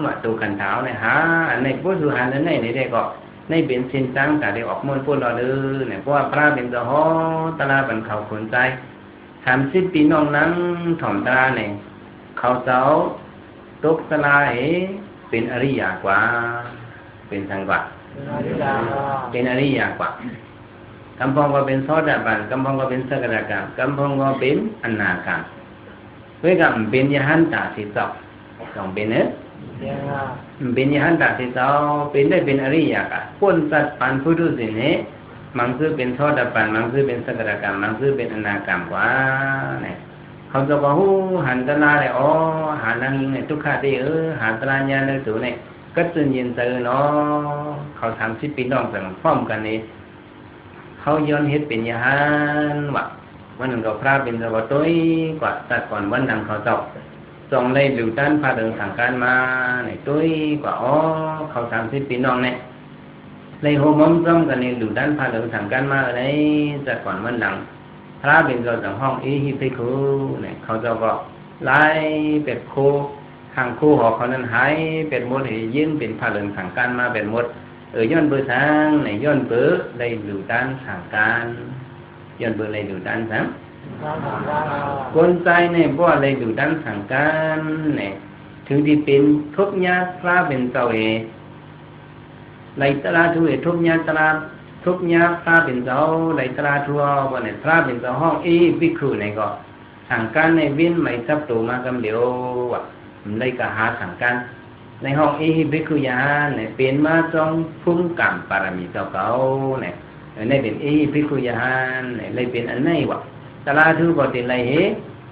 มตัวขันเท้าเนี่ยหาอันในพุทธหันนั้นในได้ก็ในเป็นสินจังแต่ได้ออกมนต์พูดเราเนี่ยเพราะว่าพระเป็นตัวห่อตลาบันเขาขนใจ30 ปีน้องนั้นถ่อมตาเนี่ยเขาเจ้าตกตลาเป็นอริยกว่าเป็นสังกัดเป็นอริยกว่ากำพองก็เป็นโสดาบันกำพองก็เป็นสกทาคามกำพองก็เป็นอนาคามเพื่อกับเป็นยหันตาสิเจ้าต้องเป็นเป็นยหันตาสิเจ้าเป็นได้เป็นอริยกะพ้นสัตว์ปันพุทธสินมังคือเป็นโสดาบันมังคือเป็นสกทาคามมังคือเป็นอนาคามกว่าเนี่ยเขาจะบอกหันตนาเลยหานั่งเนี่ยทุกข้าที่หาตนาญาณตัวเนี่ยก็จนยินเจอเนาะเขา30 ปีน้องแต่พร้อมกันนี่เขาย้อนเฮ็ดเป็นยหันวะวันนั้นก็พระเป็นสวัสดิ์ตัวกว่าแต่ก่อนวันนั้นเขาเจ้าส่งเลยหลิวด้านพาเดินสั่งการมาในตัวกว่าเขา30 ปีน้องเนี่ยเลยโฮมจ้องกันในหลิวด้านพาเดินสั่งการมาในแต่ก่อนวันนั้นพระเป็นเราจากห้องฮิปิคูเนี่ยเขาเจ้าก็ไล่เป็ดโคทางคู่หอเขานั้นหายเป็ดมดให้ยื่นเป็นพาเดินสั่งการมาเป็ดมดย้อนเบอร์ทางในย้อนเบอร์เลยหลิวด้านสั่งการย้อนเบอร์เลยหลิวด้านสั่งคนใจเนี่ยเพราะอะไรอยู่ด้านสังการเนี่ยถึงที่เป็นทุกญาติพระเป็นเจ้าในตลาดทุกทุกญาติตลาดทุกญาติพระเป็นเจ้าในตลาดทั่ววันเนี่ยพระเป็นเจ้าห้องวิครูเนี่ยก็สังการในวินไม่ทับตัวมากำเดียวว่ะในกหาสังการในห้องวิครูญาเนี่ยเป็นมาจองพุ่งกรรมปารมีเจ้าเก่าเนี่ยในเป็นวิครูญาเนี่ยเลยเป็นอันไหนวะตลาดทุกคนที่ไร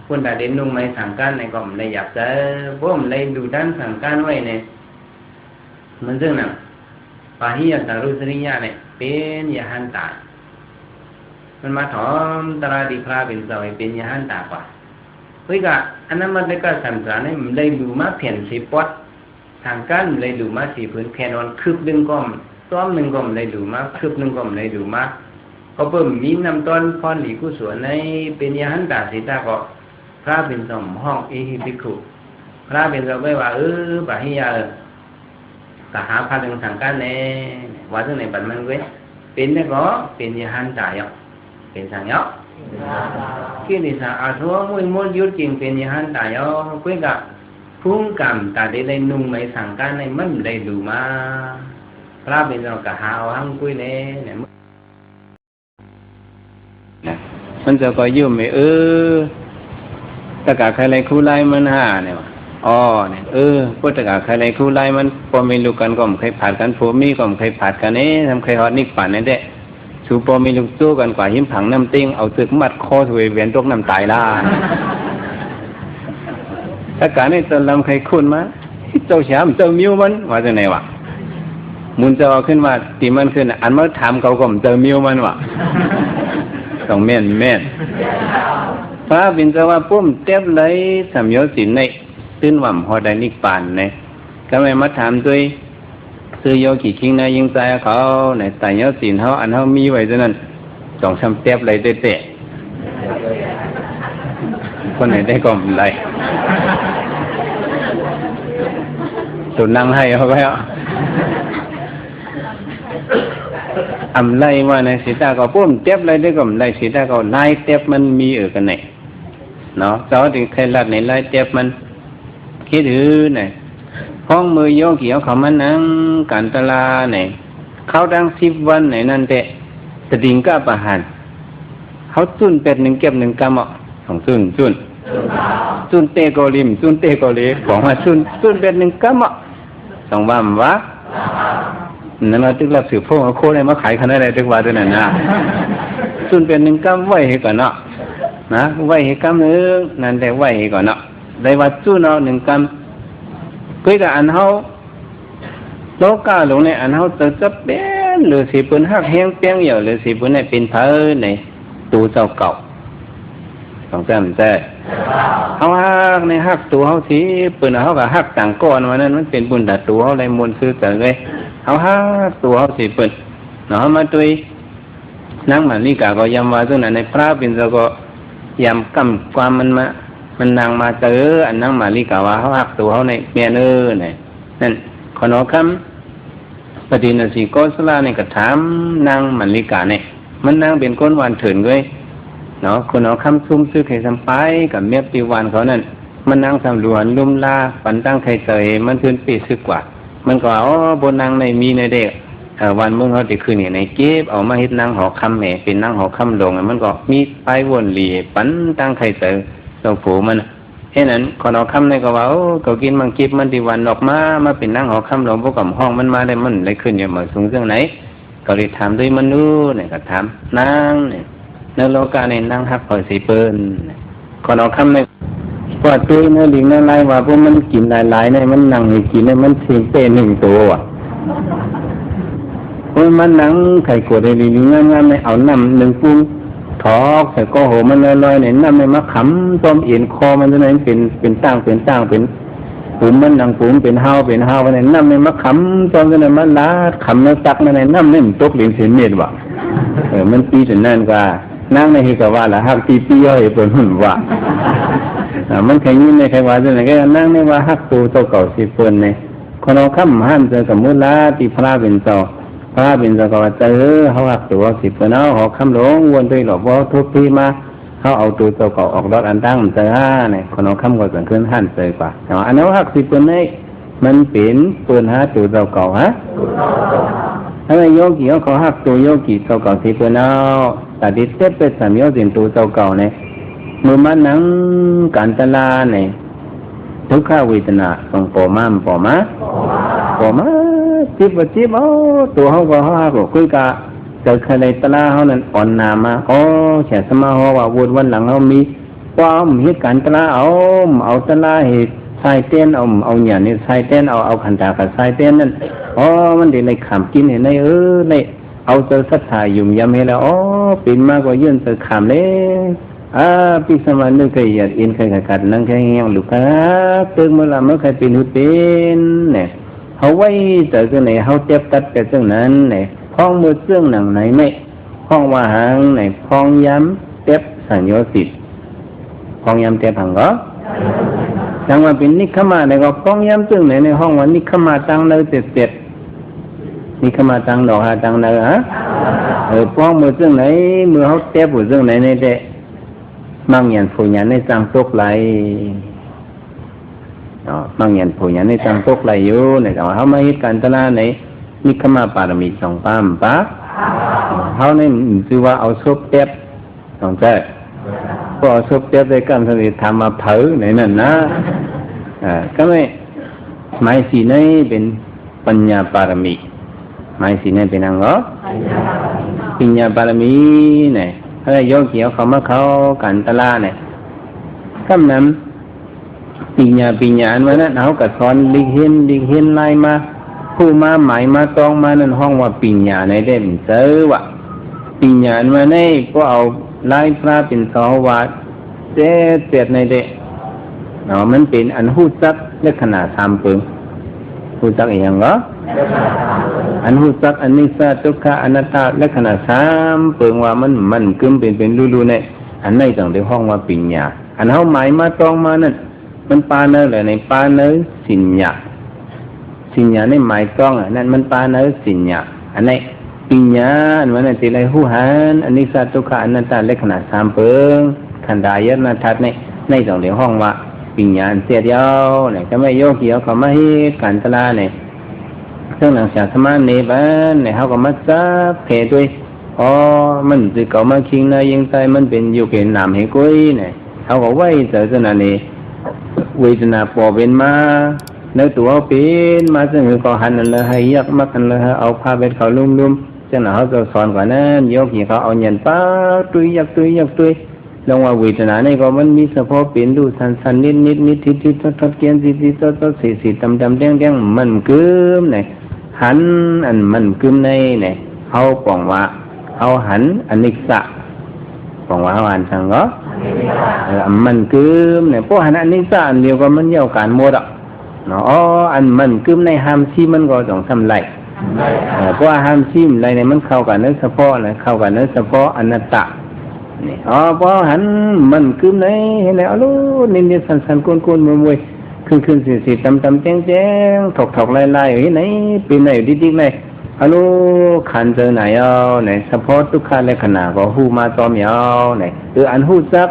คนแต่เด่นนุ่งไม่สั่งการในก็ไม่อยากจะพวกมันเลยดูด้านสั่งการไว้เนี่ยมันซึ่งนั่นปาหิยตารุสริยะเนี่ยเป็นยหันตามันมาถอมตลาดดีพระเป็นเจ้าเป็นยหันตากว่าเฮ้ยกะอันนั้นมันได้ก็สั่งสารเนี่ยมันเลยดูมาเพียนสีปอดทางการเลยดูมาสีพื้นแผ่นนอนคืบดึงก้อม ต้อมหนึ่งก็ไม่ได้ดูมากคืบหนึ่งก็ไม่ได้ดูมากก็เพิ่มมีนำต้นพรหลีกุศลในเป็นยหันตาสิตาก็พระเป็นสมห้องอิหิภิกขุพระเป็นเราไม่ว่าบาหิยาสหาพาดึงทางการเนี่ยว่าที่ไหนบัดมันเว้เป็นได้ก็เป็นยหันตายเป็นสังยอkhi đi xa à thua mỗi mỗi yếu chỉnhเป็นยหันตายคุยกับพุ่งกรรมตาได้เลยนุ่งไม่สั่งการในมันได้ดูมาพระเป็นเรากะหาเอาหังคุยเนี่ยมันจะก็ยุ่มไม่ตะกะใครไรคู่ไล่มันหาเนี่ยเนี่ยพุทธกะใครไรคู่ไล่มันพอไม่รู้กันก็ไม่เคยผ่านกันผัวมีก็ไม่เคยผ่านกันทำใครฮอดนิกป่านนั่นแหละสูปอมีลูกตู้กันกว่าหิมผังน้ำติ้งเอาตึกมัดคอถวยเวียนตกน้ำตายล่าถ้าการนี้ตอนลำใครคุ้นมาเจ้าแฉมเจ้ามิ้วมันว่าจะไหนวะมุนจะเอาขึ้นมาตีมันขึ้นอันมาถามเขาก็เจ้ามิ้วมันวะต้องแม่นพระบินจะว่าปุ้มเต็บเลยสามยศสินในตื้นหว่ำหอได้นิกปานในก็ไม่มาถามด้วยซื้อโยกี่คิงนะยิงใจเขาในแต่ยศสินเขาอันเขามีไว้ฉะนั้นต้องทำเต็บเลยเตะคนไหนได้ก็ไรสุดนั่งให้เขาไปอำไล่ว่าในสีตาก็ปุ้มเต็บเลยได้ก็ไล่สีตาก็ไล่เต็บมันมีกันไหนเนาะเจ้าถึงใครลัดในไล่เต็บมันคิดถือไหนห้องมือโยกเกี่ยวเขามันนั่งกันตลาไหนเขาดัง10 วันไหนนั่นเตะตะดิ่งก็ประหารเขาจุนเป็ด1 เก็บ 1 กำของจุนเตะโกลิมจุนเตะโกเลของมาจุนเป็ด1 กำต้องว่ามันวะนั่นเราตึกรับสืบพวกโคอะไรมาขายขนาดไหนตึกว่าตัวนั้นนะจุนเป็ด1 กำไว้ให้ก่อนเนาะนะไว้ให้กำนึงนั่นแต่ไว้ให้ก่อนเนาะได้ว่าจุนเอา1 กำเพื่อกับอันเขาโลกาลงในอันเขาจะเป็นหรือสิปุ่นหักแห้งเปี้ยงเหย่หรือสิปุ่นในเป็นเพอในตูเจ้าเก่าต้องจำใจเขาหักในหักตูเขาสิปุ่นเขากับหักต่างก้อนวันนั้นมันเป็นบุญแต่ตูเขาเลยมวลซื้อแต่เลยเขาหักตูเขาสิปุ่นเนาะมาตุยนั่งมันลิกาก็ยำว่าซึ่งในพระเป็นเราก็ยำกำความมันนางมาเจออันนั่งมาลิกาว่าเขาหักตัวเขาในเมียเนี่ยนั่นขอนอคำปฏิณสีโกสลาในกระถามนางมันลิกาเนี่ยมันนางเป็นก้นวันเถินเลยเนาะขอนอคำซุ่มซื้อไข่สัมไปกับเมียปีวันเขานั่นมันนางสำรวจลุ่มลาปันตั้งไข่เตยมันทืนปีซึกกว่ามันก็บนนางในมีในเด็กวันเมื่อเขาติดคืนในเก็บเอามาเฮ็ดนางหอคำแหม่เป็นนางหอคำลงมันก็มีไปวนหลีปันตั้งไข่เตยตัวผูมันแค่นั้นคนเอาคำในก็ว่าก็กินมังกิบมันดีวันออกมาเป็นนั่งหอคำหลงพวกกับห้องมันมาได้มันได้ขึ้นอยู่มาสูงเรื่องไหนก็เลยถามด้วยมนุษย์เนี่ยก็ถามนางเนี่ยในโลกาในนั่งหักคอยสีเปิ้นคนเอาคำในว่าตัวเนื้อลิงนั่นไรว่าพวกมันกินหลายๆในมันนั่งให้กินในมันเสียงเป้1 ตัวพวกมันนั่งไข่กดในลิงงานในเอาน้ำ1 ปุ้งทอกแต่ก็โหมันลอยๆเนี่ยน้ำไม่มาขำต้มเอ็นคอมันจะไหนเป็นตั้งเป็นปุ๋มมันนังปุ๋มเป็นห้าววันไหนน้ำไม่มาขำต้มจะไหนมันลาดขำแล้วตักมันไหนน้ำนี่มันตกเหรียญเสียเม็ดว่ะมันปีจนนั่นก็นั่งในที่ก็ว่าละหักปีย่อยเปิดหุ่นว่ะมันแข็งยิ่งในใครว่าจะไหนก็นั่งในว่าหักตูเก่าสิเปิดในคนเอาข้ามห้ามเจอกับมุลาที่พระเป็นเจ้าพระเป็นจักรวรรดิเขาหักตัว10 เปเอาหอกคำหลงวนด้วยหลอกว่าทุบที่มาเขาเอาตัวเจ้าเก่าออกรถอันตั้งเจอเนี่ยคนเอาคำก็สั่งขึ้นหั่นเจอกว่าแต่อันนั้นหัก10 เปนี่มันเป็นเปิดหาตัวเจ้าเก่าฮะถ้าโยกีเขาหักตัวโยกีเจ้าเก่า10 เปเอาแต่ดิเต็เป็นสามโยสินตัวเจ้าเก่าเนี่ยมือมันนั่งการตลาเนี่ยทุกข้าวิจนาส่งปอมาจิบตัวเขาก็หักคุยกะเจอใครในตลาดเขานั่นอ่อนนามาแฉสมาเขาว่าวนวันหลังเขามีความเหตุการณ์ตลาดเอาตลาดเหตุใส่เต้นเอาเนี่ยนี่ใส่เต้นเอาขันตากับใส่เต้นนั่นมันเดี๋ยวในขามกินเห็นในในเอาเจอสัตว์ถ่ายยุ่มยำให้แล้วปิ่นมากกว่ายื่นเจอขามเลยพี่สมัยนึกเคยอินเคยขัดนั่งเคยเงี้ยหรือครับตึกเมื่อไรเมื่อใครเป็นหุดเป็นเนี่ย เขาไว้เจอจังไหนเขาเจ็บตัดไปจังนั้นไหนพ้องมือเสื่องหนังไหนไม่พ้องว่าหางไหนพ้องย้ำเจ็บสัญญาสิทธิ์พ้องย้ำเจ็บหังก็จังว่าเป็นนิคมาในก็พ้องย้ำจังไหนในห้องว่านิคมาตังเนอเจ็ดนิคมาตังดอกหาตังเนอฮะพ้องมือจังไหนมือเขาเจ็บหัวจังไหนในเดะมั่งยันผู้ยันในจังตกไหลมั่งยันผู้ยันในจังตกไหลอยู่ในแต่ว่าเขามาเหตุการณ์ตลาในนิคมาปารมีสองปามปะเขาในชื่อว่าเอาซบเจ็บสองเจ็บก็เอาซบเจ็บได้กันสนิททำมาเผาในนั้นนะก็ไม่หมายสีในเป็นปัญญาปารมีหมายสีในเป็นอังก็ปัญญาปารมีเนี่ยถ้าโยกเกี่ยวเขามาเขากันตลาเนี่ยคำนั้นปัญญาอันว่านั้นเขากับสอนดิเห็นไล่มาผู้มาหมายมาตองมานั่นห้องว่าปัญญาในเด่นเจอว่าปัญญาอันว่าในก็เอาไล่พระเป็นสวัสดิ์เจ็ดในเด็กมันเป็นอันหูจักลักษณะสามปึงหูจักอย่างก็อันหูจักอันนิสัยทุกขะอนัตตาลักษณะสามปึงว่ามันกึมเป็นรูๆในอันในต่างในห้องว่าปัญญาอันเขาหมายมาตองมานั่นมันปาเนอร์เลยในปาเนอร์สิญญาในหมายต้องนั่นมันปาเนอร์สิญญาอันในปัญญาอันว่านั่นติไรหูหันอันนิสัยทุกขะอนัตตาลักษณะสามปึงขันดายนาทัดในต่างในห้องว่าปัญญาเสียเดียวเนี่ยจะไม่โยกเกี่ยวเขามาให้การตลาเนี่ยเรื่องหลังจากสมาในบ้านเนี่ยเขาก็มาจับเพด้วยมันจะเก่ามาคิงนะยังใจมันเป็นอยู่เป็นหนามเหกุ้ยเนี่ยเขาก็ไว้เจอขนาดนี้เวทนาปอเป็นมาเนื้อตัวเป็นมาซึ่งก็หันนั่นเลยให้ยักมักกันเลยเอาผ้าเบ็ดเขาลุ่มๆจังหวะเขาจะสอนกว่านั้นโยกเกี่ยวเขาเอาเงินป้าตุยยักตุยลงว่าเวทนาในก็มันมีเฉพาะเป็นดูสันนิดทิศทดเกียนสิสีดำแดงมันกึมเนี่ยหันอันมันกึมในเนี่ยเขาปองว่าเอาหันอนิจจ์ปองว่าเขาอ่านสังก็มันกึมเนี่ยพวกหันอนิจจ์อันเดียวก็มันเยี่ยวการหมดเนาะอันมันกึมในหามซีมันก็ต้องทำไรเพราะหามซีมไรเนี่ยมันเข้ากันเนื้อเฉพาะเลยเข้ากันเนื้อเฉพาะอนัตตานี่พอหันมันกึมไหนเห็นแล้วลูนี่สันก้นมวยขึ้นสีตำแจ้งถกไล่เห็นไหนปีไหนดิ๊กไหนฮัลโหลขันเจอไหนไหนเฉพาะทุกขั้นลักษณะก็หูมาตอมยาวไหนอันหูจัก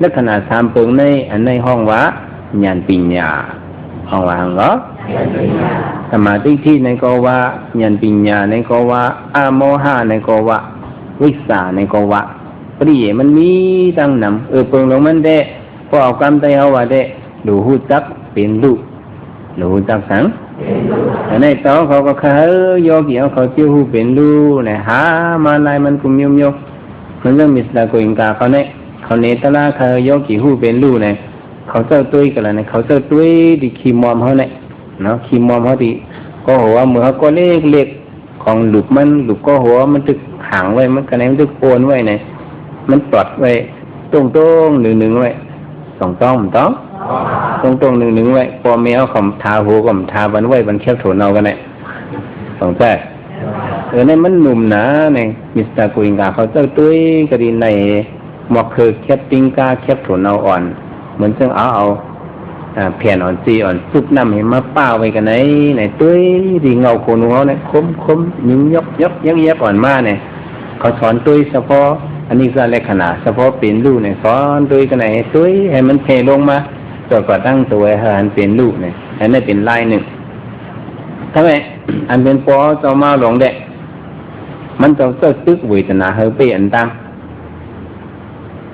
ลักษณะสามเปิงในอันในห้องว่าญาณปัญญาห้องว่าหังก็สมาธิที่ในก็ว่าญาณปัญญาในก็ว่าอาโมหะในก็ว่าวิสาในก็ว่าปริเยมันมีตั้งนำเปิงลงมันได้พอเอากรรมใจเอาว่าได้ดูหูจักเป็นลูกดูหูจักสังแต่ในต่อเขาก็เขาโยกเกี่ยวเขาเชื่อหูเป็นลูกเนี่ยหามาลายมันกุมยมมันเรื่องมิสลาโกอิงกาเขาเนี่ยเขาเนตลาเขาโยกกี่หูเป็นลูกเนี่ยเขาเจ้าตุ้ยกันแล้วเนี่ยเขาเจ้าตุ้ยดิคีมอมเขาเนี่ยเนาะคีมอมเขาดิก็หัวมือเขาก็เล็กของหลุดก็หัวมันตึกหางไว้มันกันไหนมันตึกโอนไว้เนี่ยมันปลดไว้ตรงหนึ่งไว้ตรงหนึ่งไว้พอแมวขมทาหัวขมทาบันไว้บันแคบโถนเอากันเนี่ยสองแท้เนี่ยมันหนุ่มหนาเนี่ยมิสเตอร์กุยงกาเขาเจ้าตุ้ยกระดินในหมอกคือแคบติงกาแคบโถนเอาอ่อนเหมือนซึ่งเอาแผ่นอ่อนซีอ่อนซุปน้ำเห็นมาป้าไว้กันไหนตุ้ยดีเงาโคนเขาเนี่ยคมยิ้มยกอ่อนมากเนี่ยเขาสอนตุ้ยเฉพาะอันนี้ก็ลักษณะเฉพาะเป็นลูกเนี่ยสอนตุ้ยกันไหนตุ้ยให้มันเพลงมาตัวก็ตั้งตัวให้อันเป็นลูกเนี่ยอันนี้เป็นลายหนึ่งทำไมอันเป็นปอเจ้ามาหลงเด็กมันต้องเจ้าตึกเวทนาเฮเปอันตั้ง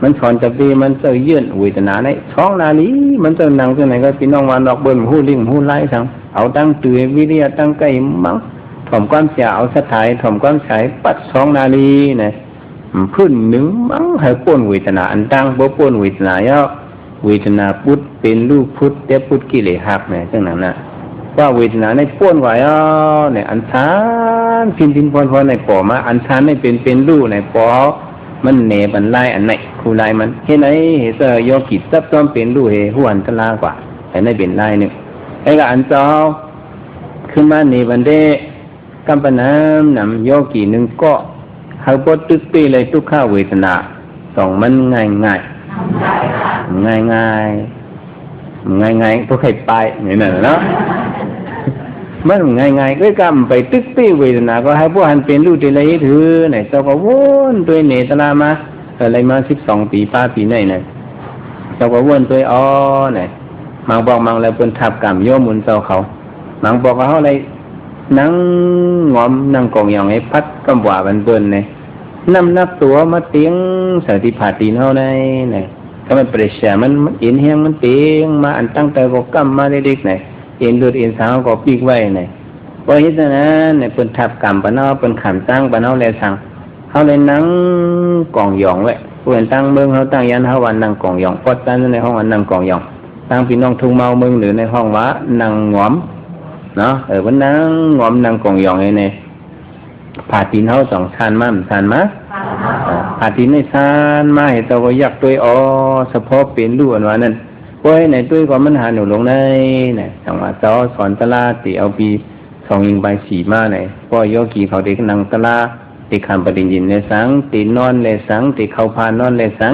มันสอนจะปีมันเจ้ายื่นเวทนาในช่องนาลีมันเจ้านั่งตัวไหนก็พี่น้องวันดอกเบิ้ลหูลิงหูไล่ทั้งเอาตั้งตื่นวิริยะตั้งไก่มั้งถ่อมความเสียเอาสถายถ่อมความใช้ปัดช่องนาลีเนี่ยพื้นหนึ่งมั้งให้ป้นเวทนาอันตั้งบ่ป้นเวทนาเยอะเวทนาพุทธเป็นลูกพุทธแต่พุทธกิเลสหักเนี่ยจังนั้นนะว่าเวทนาในป้นไว้เนี่ยอันชานพินพรในปอมาอันชานในเป็นลูกในปอมันเนบันไล่อันไหนครูไล่มันเห็นไหนเหตุโยกิซับซ้อมเป็นลูกเหหัวอันตลากว่าแต่ในเป็นไล่หนึ่งไอ้ก็อันเจ้าข ขึ้นมาในวันเดกัมปนามนำโยกีหนึ่งก็เขาปดตึกปีเลยทุกข้าเวทนาสองมันง่ายง่ายง่ายง่ายง่ายง่ายทุกใครไปนี่นั่นเนาะมันง่ายง่ายก็กำไปตึกปีเวทนาก็ให้พวกหันเป็นรู้ที่ไรถือไหนเจ้าก็วนตัวเนตลามาอะไรมา12 ปีป้าปีไหนเนี่ยเจ้าก็วนตัวอ๋อเนี่ยมังบอกมังแล้วเป็นทับกรรมโยมุนเจ้าเขามังบอกว่าเขาอะไรนั่งงอมนั่งกองอย่างไอ้พัดกำว่าบันเบิ้ลเนี่ยน้ำนับตัวมาเตียงสติผาตีนเขาในเนี่ยก็มันเปรียบเสียมันอินเฮียงมันเตียงมาอันตั้งแต่ก็กำมาเด็กๆเนี่ยอินดูดอินสาวก็ปีกไว้เนี่ยพอเห็นนั้นเนี่ยเป็นทับกรรมปนเอาเป็นขามตั้งปนเอาเลยสั่งเขาเลยนั่งกองหยองไว้เพื่อนตั้งเมืองเขาตั้งยันเขาวันนั่งกองหยองพอตั้งในห้องวันนั่งกองหยองตั้งพี่น้องทุ่งเมาเมืองหรือในห้องวะนั่งงอมเนาะวันนั่งงอมนั่งกองหยองไงเนี่ยผ่าตีนเขาสองชานมาชานมาผ่าตีนในชานมาเห็นตัวยักษ์ตัวอ๋อเฉพาะเป็นรูอันว่านั่นโอ้ยในตัวก็มันหาหนูลงในเนี่ยจังหวะเจ้าสอนตลาตีเอาปี2 ยิงใบ4มาเนี่ยพ่อโยกีเขาเด็กนั่งตลาติคำปฏิญินในสังตินอนในสังติเขาพานนอนในสัง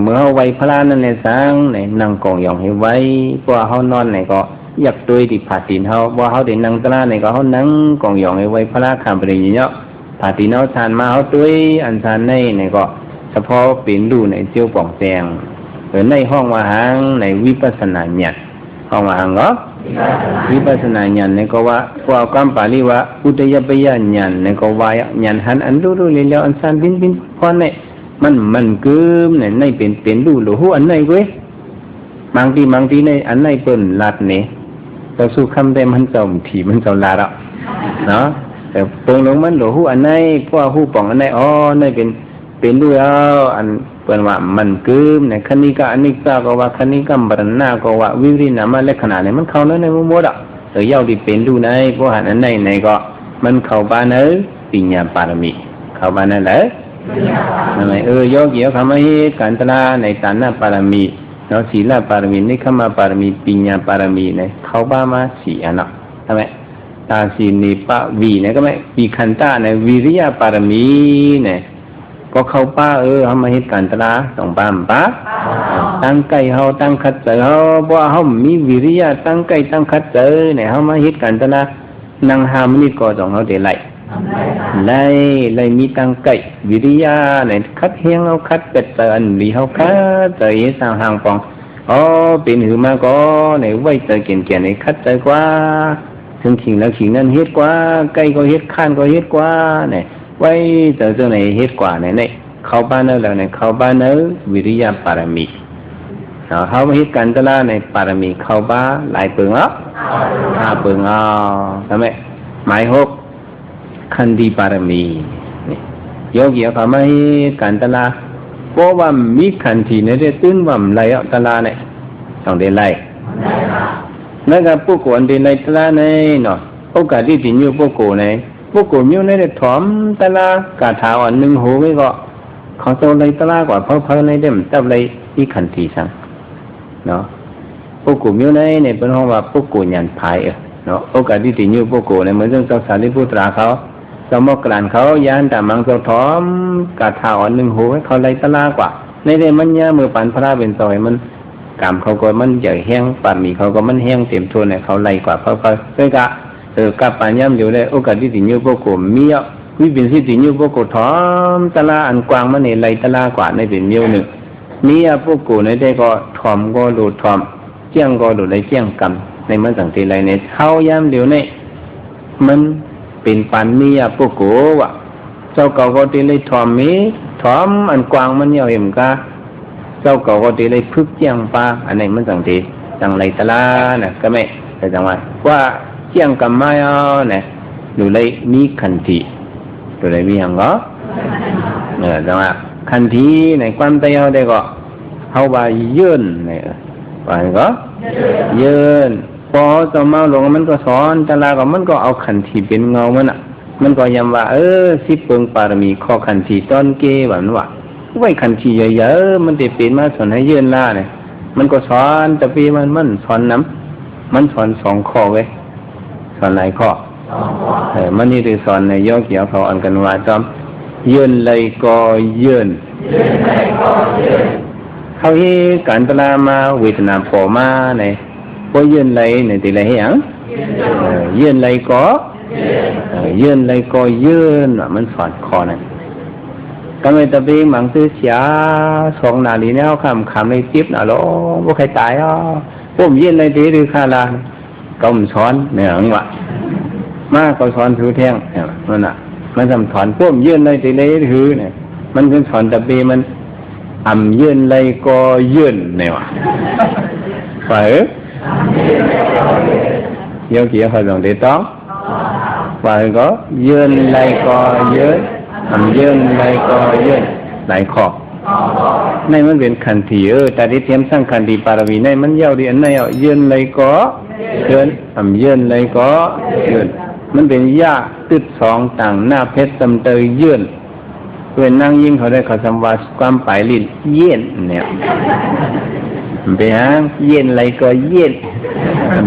เมื่อเขาไว้พลานั่นในสังในนั่งกองหยองให้ไว้เพราะเขานอนในก็อยากตัวติผ่าตีนเขาว่าเขาเด็กนั่งตลาในก็เขานั่งกองหยองให้ไว้พลาคำปฏิญินเนาะผ่าตีนเขาทานมาเขาตัวอันทานในก็เฉพาะเป็นดูในเจียวป่องแจงหรือในห้องวาหังในวิปัสสนาญาณห้องวาหังก็วิปัสสนาญาณเนี่ยก็ว่าพวกคำปาลีว่าอุตยปยญาณเนี่ยก็ว่าญาณหันอันรู้เลี้ยวอันสันบินพอเนี่ยมันเกิมเนี่ยในเป็นรู้หรือหูอันไหนเว้ยบางทีในอันไหนเปิ้นลาดเนี่ยเราสู้คำได้มันเจ้าถี่มันเจ้าลาดอ่ะเนาะแต่ตรงลงมันหรือหูอันไหนพวกหูป่องอันไหนอ๋อในเป็นรู้แล้วอันเปิ้นว่ามันเกิมเนี่ยคณิกะอนิจจก็ว่าคณิกัมปรณะก็ว่าวิริณามะลักษณะเนี่ยมันเข้าในหมดอ่ะแต่เย้าที่เป็นรู้ในพวกหันอันไหนก็มันเข้าบ้านปัญญาปารมีเข้าบ้านนั่นแหละนั่นแหละโยกีเขามาให้การตระในฐานะปารมีเนาะศีลปารมีนิคมปารมีปัญญาปารมีเนี่ยเข้าบ้านมา4อันเนาะใช่ไหมตาสีนิปะวีเนี่ยก็ไม่ปีขันตะเนี่ยวิริยะปารมีเนี่ยก็เข้าป้าเขามาเหตุการณ์ตระ2 ป้าป้าตั้งใจเขาตั้งขัดใจเขาว่าเขามีวิริยะตั้งใจตั้งขัดใจเนี่ยเขามาเหตุการณ์ตระนั่ง5 มินิก็ต้องเขาเดี๋ยวไล่มีตั้งใจวิริยะเนี่ยคัดเฮียงเขาคัดเป็ดเตือนหรือเขาคัดใจสร้างห่างปองเป็นหือมาก็เนี่ยไว้ใจเกี่ยนเนี่ยคัดใจกว่าถึงขิงแล้วขิงนั่นเหตุกว่าใกล้ก็เหตุข้านก็เหตุกว่าเนี่ยไว้เจอในเหตุกว่าเนี่ยเข้าบ้านแล้วเนี่ยเข้าบ้านวิริยะปารมีเขาเหตุการณ์ตระในปารมีเข้าบ้านหลายเปิง5 เปิงทำไมหมาย6ขันธิปารมีโยกีเขามาเหตุการณ์ตระเพราะว่ามีขันธิเนี่ยตื่นว่าไล่ตระเนี่ยต้องได้ไล่นั่นก็ผู้คนที่ไล่ตระเนี่ยเนาะโอกาสที่ติดอยู่ผู้คนเนี่ยพวกกลุ่มอยู่ในถอมตะลากาถาอ่อน1 หูไม่ก็เขาโตเลยตะลากว่าเพอในเด่มจับเลยอีขันทีสังเนาะพวกกลุ่มอยู่ในเป็นห้องว่าพวกกลุ่มยันภายเนาะโอกาสที่ติดอยู่พวกกลุ่มในเหมือนเรื่องเจ้าสารีบุตราเขาสมกรานเขายานแต่มังเจ้าถอมกาถาอ่อน1 หูให้เขาเลยตะลากว่าในเด่มมันยามือปันพระเป็นซอยมันกามเขาก็มันใหญ่แห้งปานมีเขาก็มันแห้งเต็มทวนเนี่ยเขาไล่กว่าเพอด้วยกะกับปัญญามอยู่ในโอกาสที่ติดอยู่พวกกลุ่มมีวิปินที่ติดอยู่พวกกลุ่มถอมตะลาอันกว้างมันในไรตะลากว่าในเป็นเมียวหนึ่งมีพวกกลุ่มในได้ก็ถอมก็ดูถอมเจียงก็ดูในเจียงกำในมันสังเกตไรในเท้ายามเดียวในมันเป็นปันมีพวกกลุ่มว่ะเจ้าเก่าก็ตีเลยถอมมีถอมอันกว้างมันเหี่ยวเห็มกาเจ้าเก่าก็ตีเลยพึกเจียงปลาอันไหนมันสังเกตจังไรตะลาเนี่ยก็ไม่แต่จังว่าเจียงกำไม้เนี่ยดูเลยมีขันธิดูเลยมีอย่างก็จังว่าขันธิในความเตี้ยได้ก็เขาว่ายืนเนี่ยว่าก็ยืนพอจะมาลงมันก็สอนตะลาก็มันก็เอาขันธิเป็นเงามันก็ย้ำว่า10 เปิงปารมีข้อขันธิตอนเกแบบนั้นว่าไว้ขันธิเยอะๆมันจะเป็นมาสอนให้ยืนล่าเนี่ยมันก็สอนแต่ปีมันสอนน้ำมันสอน2 ข้อเว้ย สอนหลายข้อมันนี่คือสอนในโยกเกี่ยวเขาอันกันว่าจอมยืนเลยก็ยืนเขาให้การตลามาเวทนาปอมาในพอยืนเลยในตีเลยให้ยังยืนเลยก็ยืนเลยก็ยืนมันสอนคอนั่นก็ไม่ตะบีมังซื้อเสียสองนาทีแล้วคำในจิ๊บน่ะล้อว่าใครตายอ่ะผมยืนเลยตีหรือคาลาก็มันสอนเนี่ยหรือวะมาก็สอนถือแท่งเนี่ยมันอ่ะมันสอนถอนพวกยืนเลยตีเลยถือเนี่ยมันคือสอนตะบีมันยืนเลยก็ยืนเนี่ยวะphải do kia phải dùng để toán và có dương lây co dưới dương lây co dưới lại khó nayมันเป็นขันธ์แต่ที่เทียมสร้างขันธ์ปารมีnayมันยาวดีอันไหนอ่ะยืนเลยก็ยืนยืนเลยก็ยืนมันเป็นยาตึดสองต่างหน้าเพชรสำเตยยืนเพื่อนนั่งยิ่งเขาได้เขาสำวาสความปลายลิ้นเย็นเนี่ยไปหาเย็นอะไรก็เย็น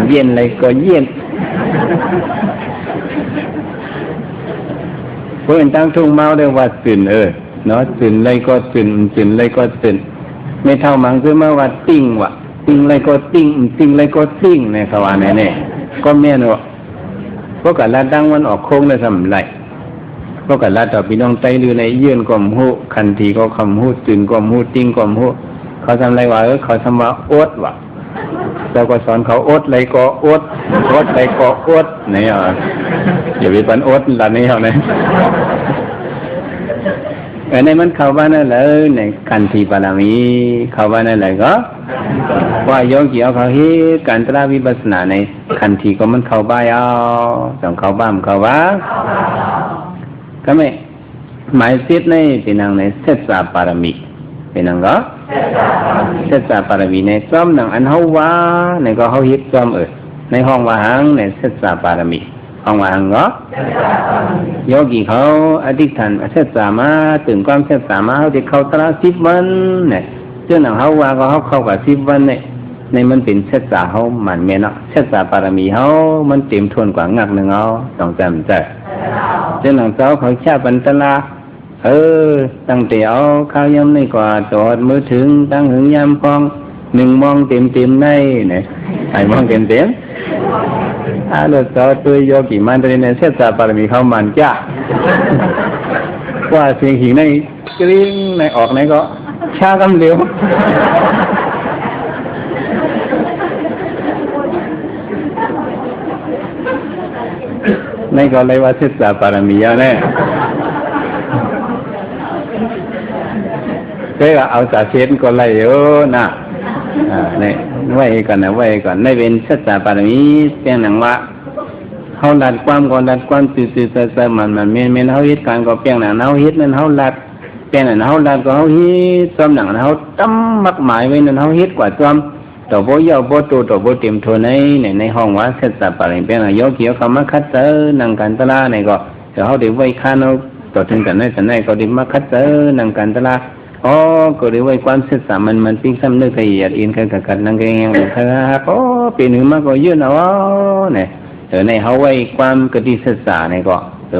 เย็นอะไรก็เย็นเพื่อนตั้งทุ่งเมาได้ว่าตื่นเนาะตื่นอะไรก็ตื่นตื่นอะไรก็ตื่นไม่เท่ามังคือมาว่าติ้งวะติ้งอะไรก็ติ้งติ้งอะไรก็ติ้งในสวรรค์เนี่ยก็แม่นวะเพราะกับลาดังวันออกโค้งได้สำไรเพราะกับลาต่อพี่น้องใจหรือในเยื่อนกลมหูคันทีก็คำหูตื่นกลมหูติ้งกลมหูเขาทำอะไรวะเขาทำว่าอดวะเราก็สอนเขาอดอะไรก็อดอะไรก็อดเนี่ยอย่าไปปันอดละนี่เหรอเนี่ยในมันเข้าบ้านนั่นเลยในกันทีปารามีเข้าบ้านนั่นเลยก็ว่าโยกีเอาเขาให้การตระวิปัสสนาในคันทีก็มันเข้าบ้านเอาต้องเข้าบ้านเข้าบ้านก็ไม่หมายสิทธิ์ในเป็นนางในเสสาปารามีเป็นนางก็เสสาปารามีในซ้อมนางอันเฮาว่าในก็เฮาฮิตซ้อมในห้องวาหังในเสสาปารามีห้องวาหังก็โยกีเขาอธิษฐานเสสามาถึงความเสสามาเขาที่เขาตระ10 วันเนี่ยเจ้าหนังเฮาว่าก็เขาเข้ากับ10 วันเนี่ยในมันเป็นเสสาเขาหมันเมนะเสสาปารามีเขามันเต็มทวนกว่างักหนึ่งเอาต้องจำใจเจ้าหนังเจ้าเขาชาบันตลาตั้งแต่เอาข้าวยำในกว่าจอดมือถึงตั้งหึงยำพอง1 มองเต็มในเนี่ยไอ้มองเต็มแล้วจอดตัวโยกีมันในเสสาปารมีเขามันจ้าว่าเสียงหิงในกลิ้งในออกในก็ชากำเดียวในก็เลยว่าเสสาปารมีแน่ก็เอาจากเชนก็เลยนะนี่ไว้ก่อนนะไว้ก่อนในเป็นเสสาปารมีเพียงหนังว่าเขาลัดความก็ลัดความตื่นเต้นมันเมนเขาฮิตการก็เพียงหนังเขาฮิตนั่นเขาลัดเพียงหนังเขาลัดก็เขาฮิตซ้อมหนังเขาตั้มมักหมายไว้นั่นเขาฮิตกว่าซ้อมต่อโบยาวโบโตต่อโบเต็มโทในห้องว่าเสสาปารมีเพียงหนังโยเกี่ยวเขามาคัดเจอนังกันตลาในก็จะเขาเดี๋ยวไว้ข้าเขาต่อถึงกันในก็เดี๋ยวมาคัดเจอนังกันตลาก็เรียกว่าความศึกษามันปิ้งซ้ำนึกละเอียดอินกันนั่งเงี้ยครับเป็นหนึ่งมากก็ยืนเอาเนี่ยในเขาไว้ความกติศึกษาเนี่ยก็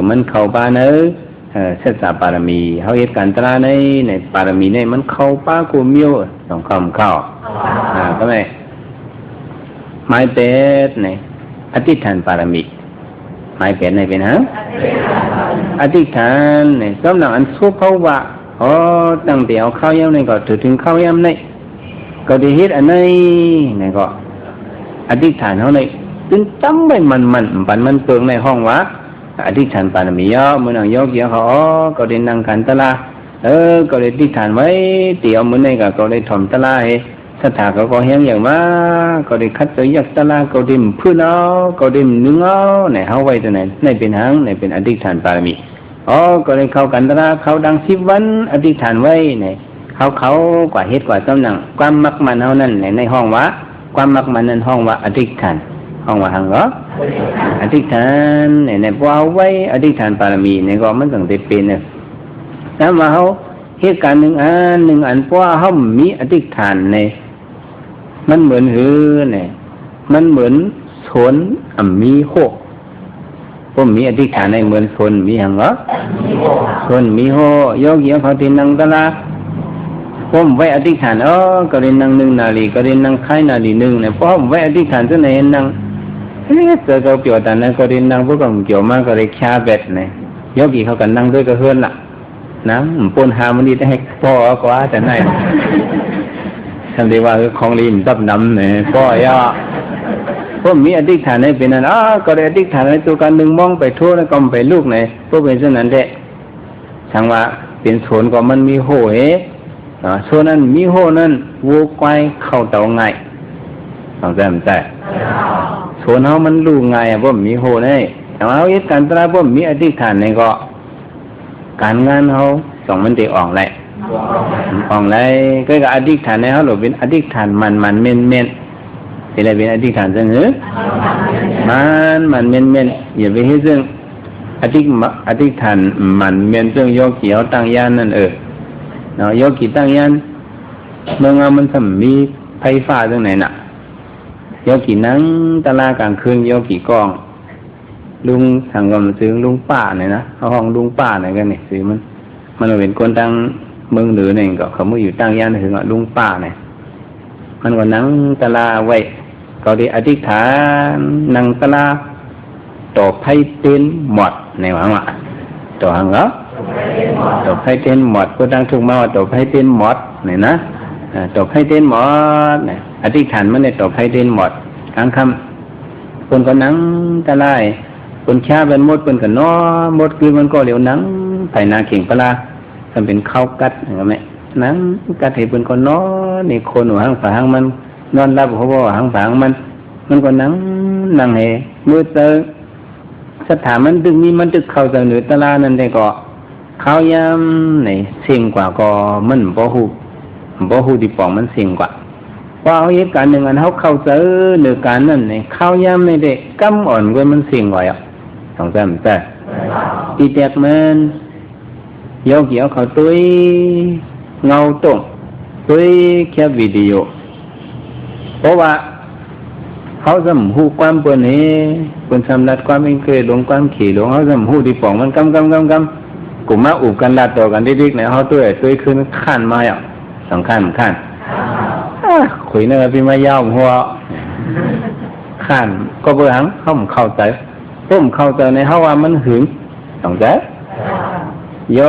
มันเข้าบ้านศึกษาปารมีเขาเหตุการณ์ตราในปารมีเนี่ยมันเข้าป้ากูมิวต้องเข้าก็ไม่หมายเป็ดเนี่ยอธิษฐานปารมีหมายเป็ดในเป็นฮะอธิษฐานเนี่ยสำหรับอันสู้เขาว่าตั้งแต่เอาข้าวยำนี่ก็ถึงข้าวยำนี่ก็ได้เฮ็ดอันนี้ก็อธิษฐานเขาในตึงตั้มไปมันเปลืองในห้องวะอธิษฐานปานมีมือหนังโยกเกี่ยวเขาก็ได้นั่งกันตะลาก็ได้อธิษฐานไว้เตี๋ยวมือในก็ได้ถ่อมตะลาให้สถาก็เฮียงอย่างมาก็ได้คัดตัวยักตะลาก็ได้พื้นเอาก็ได้นึ่งเอาในเฮาไว้ตัวไหนในเป็นหางในเป็นอธิษฐานปานมีก็เลยเข้ากันตระเขาดัง10 วันอธิษฐานไว้เนี่ยเขากว่าเฮ็ดกว่าต้นหนังความมักมันเท่านั้นในห้องวะความมักมันนั้นห้องวะอธิษฐานห้องวะหังก็อธิษฐานในพอเอาไว้อธิษฐานปารมีในก็มันต้องได้เป็นเนี่ยถ้ามาเขาเหตุการณ์หนึ่งอันเพราะเขามีอธิษฐานในมันเหมือนเนี่ยมันเหมือนสนมีโค ผมมีอธิษฐานในเหมือนคนมีอย่างเหรอคนมีโหโยกีเขาที่นั่งตลาผมไว้อธิษฐานก็เรียนนั่ง1 นาทีก็เรียนนั่งค่ายนาที1เนี่ยเพราะผมไว้อธิษฐานจนไหนนั่งเจอเขาเกี่ยวแต่นั้นก็เรียนนั่งพวกผมเกี่ยวมากก็เลยแค่เบ็ดเนี่ยโยกีเขากันนั่งด้วยก็เฮือนล่ะนะปนหามันนี่ได้ให้พ่อกว่าแต่ไหนทำได้ว่าของลีนซับน้ำเนี่ยพ่อย่าผมมีอธิษฐานให้เป็นนั้นก็เลยอธิษฐานในตัวการหนึ่งมองไปทั่วแล้วก็ไปลูกไหนพวกเป็นเช่นนั้นแหละทางว่าเป็นโซนก็มันมีโหโซนนั้นมีโหนั้นวัวควายเข้าเตาง่ายต้องใจมันใจโซนเขามันลูกง่ายผมมีโหได้แต่ว่าเหตุการณ์ตราผมมีอธิษฐานในก็การงานเขาส่งมันจะออกเลยออกเลยก็อธิษฐานในเขาหรือเป็นอธิษฐานมันเม่นที่ไรเป็นอธิษฐานซึ่งมันเม่นอย่าไปให้ซึ่งอธิษฐานมันเม่นซึ่งโยกีเขาตั้งยานนั่นเนาะโยกีตั้งยานเมื่อมันสมีไฟฟ้าตรงไหนน่ะโยกีนั่งตะลากลางคืนโยกีกองลุงสั่งกำซื้อลุงป้าเนี่ยนะเอาห้องลุงป้าเนี่ยกันเนี่ยซื้อมันเป็นคนตั้งเมืองหรือเนี่ยก็เขาไม่อยู่ตั้งย่านถึงลุงป้าเนี่ยมันก็นั่งตะลาไว้ก็ได้อธิษฐานนั่งตะลาต่อไพ่เต้นหมดในหวังอ่ะต่อหังเหรอต่อไพ่เต้นหมดก็ตั้งถูกมาว่าต่อไพ่เต้นหมดเนี่ยนะต่อไพ่เต้นหมดเนี่ยอธิษฐานมันในต่อไพ่เต้นหมดกลางค่ำคนก็นั่งตะลาคนแค่เป็นมดเป็นกันน้อมดคือมันก็เหลียวนังไผ่นาเข่งปลาทำเป็นข้าวกัดอย่างเงี้ยนังกัดให้เป็นคนน้อนี่คนหัวหางฝาหางมันนอนรับหัวหางฝาหางมันก็นั่งให้มือเตอสถานมันดึงนี่มันดึกเข้าจากเหนือตลานั่นได้ก็ข้าวยำในเสี่ยงกว่าก็มันบ่หูดีปองมันเสี่ยงกว่าว่าเอาเหตุการณ์หนึ่งอันเขาเข้าเจอเหนือการนั่นในข้าวยำในเด็กกำอ่อนกว่ามันเสี่ยงกว่าอ่ะต้องจำแต่ตีแตกมันโยกเกี่ยวเขาตุ้ยเงาตรงตุ้ยแค่วิดีโอเพราะว่าเขาสมหูความเปิดนี้เป็นสำลัดความเป็นเคยหลงความขี่หลงเขาสมหูดีป่องมันกำกลุ่มมาอุบกันลาดต่อกันดิ๊กๆเนี่ยเขาตุ้ยขึ้นขั้นมาอ่ะสองขั้นคุยเนื้อพี่มายาวหัวขั้นก็เบื่อหังเขาไม่เข้าใจผมเข้าใจในเขาว่ามันหึงต้องใจโย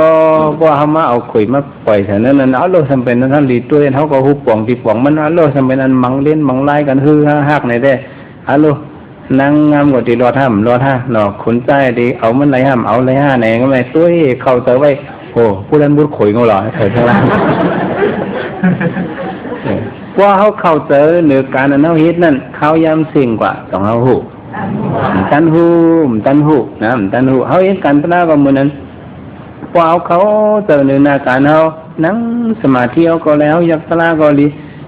ว่าเขามาเอาขุยมาปล่อยแต่นั้นเอาโลทำเป็นนั้นท่านรีตัวเขาก็หุบป่องตีป่องมันเอาโลทำเป็นอันมังเล่นมังไล่กันฮือฮักในได้เอาโลนั่งงามกว่าตีรอท่าหนอขุนใจดีเอามันไรห้ามเอาไรห้าไหนก็ไม่ตัวเข้าใจไว้โอ้ผู้นั้นบุญขุยงหล่อเถิดทั้งนั้นว่าเขาเข้าใจเหนือการนั้นเขาฮิตนั่นเขาย้ำสิ่งกว่าต้องเขาหูตันหูนะตันหูเขาเห็นกันตนาก็เหมือนนั้นว่าเขาเจอในนาการเขานั่งสมาธิเขาก็แล้วยักตนาก็ลี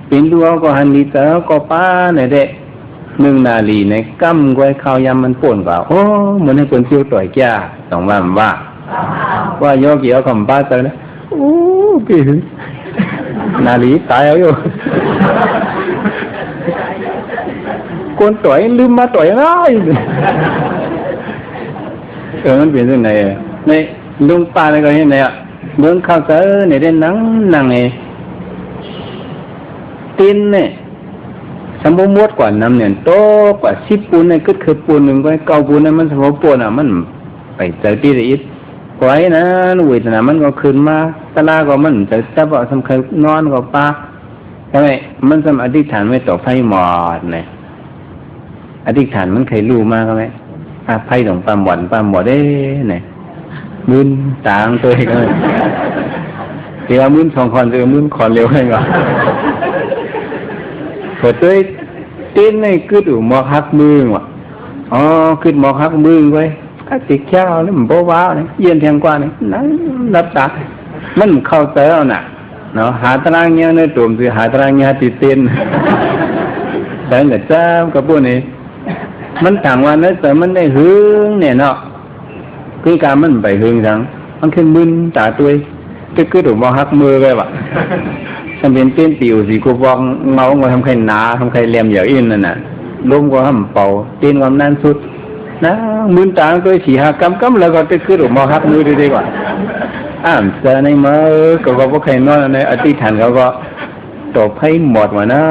เป็นดูเขาก็หันลีเจอก็ป้าในเด็ก1 นาทีในกั้มไว้ข้าวยำมันป่นกว่าโอ้เหมือนให้คนเที่ยวต่อยแก่สองว่าโยกเกี่ยวกับป้าเจอนะโอ้พี่นาลีตายเอาอยู่คนต่อยลืมมาต่อยง่ายมันเป็นยังไงในลุงป้าในก็เห็นไหนอ่ะเมืองข้าวเสือในได้นั่งไงตีนเนี่ยสมมติกว่าน้ำเนี่ยโตกว่า10 ปูนเนี่ยก็คือปูนหนึ่งก็9 ปูนเนี่ยมันสมมติปูนอ่ะมันไปเจอที่ละอิดไว้นะเวทนามันก็ขึ้นมาตลาก็มันจะจับว่าสำคัญนอนก็ป้าใช่ไหมมันสมอธิษฐานไม่ต่อไฟหมอดเนี่ยอธิษฐานมันเคยรู้มากไหมไพ่ของปั๊มหวานได้เนี่ยมึนต่างตัวเองเลยเดี๋ยวมึน2 คนเดี๋ยวมึนขอนเร็วให้ก่อนพอตัวเต้นในกึศหมอกหักมือว่ะกึศหมอกหักมือไว้ก็ติดแค่แล้วมันโบว้าวเนี่ยเย็นเทียงกว่าเนี่ยนั่งรับตามันเข้าใจแล้วน่ะเนาะหาตารางเงี้ยในตัวมันคือหาตารางเงี้ยติดเต้นแต่เกิดจ้ากับพวกนี้มันต่างวันนั้นแต่มันได้หึงเนี่ยเนาะคือการมันไปหึงจังมันขึ้นมึนตาตัวก็ถูกมองหักมือไปว่ะฉันเป็นเต้นติวสิกูบอกเมาก็ทำใครหนาทำใครแหลมอย่างอินนั่นน่ะล้มก็ทำเป่าเต้นความนั่นสุด นะมือต่างก็สี่หากำแล้วก็จะขึ้นออกมาหักมือดีกว่าเจอในมือก็พวกใครนอนในอธิษฐานเขาก็ตบให้หมดว่านะ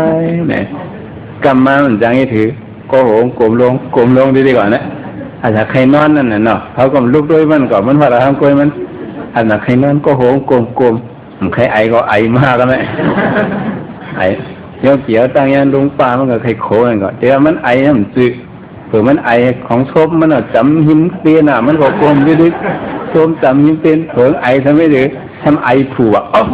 เนี่ยกำมามันจังให้ถือก็โหงกลมลงดีกว่านะอาจจะใครนอนนั่นน่ะเนาะเขาก็ลุกด้วยมันก็มันว่าเราทำกล้วยมันอาจจะใครนอนก็โหงกลมใครไอก็ไอมากแล้วไหมไอเกี่ยวตั้งยันลุงป้ามันก็ใครโขกันก็แต่ว่ามันไอมันจืดเผื่อมันไอของชบมันจำหิมเปียน่ะมันก็กลมดิชมจำหิมเป็นเผื่อไอทำไม่หรือทำไอผัวอ้าว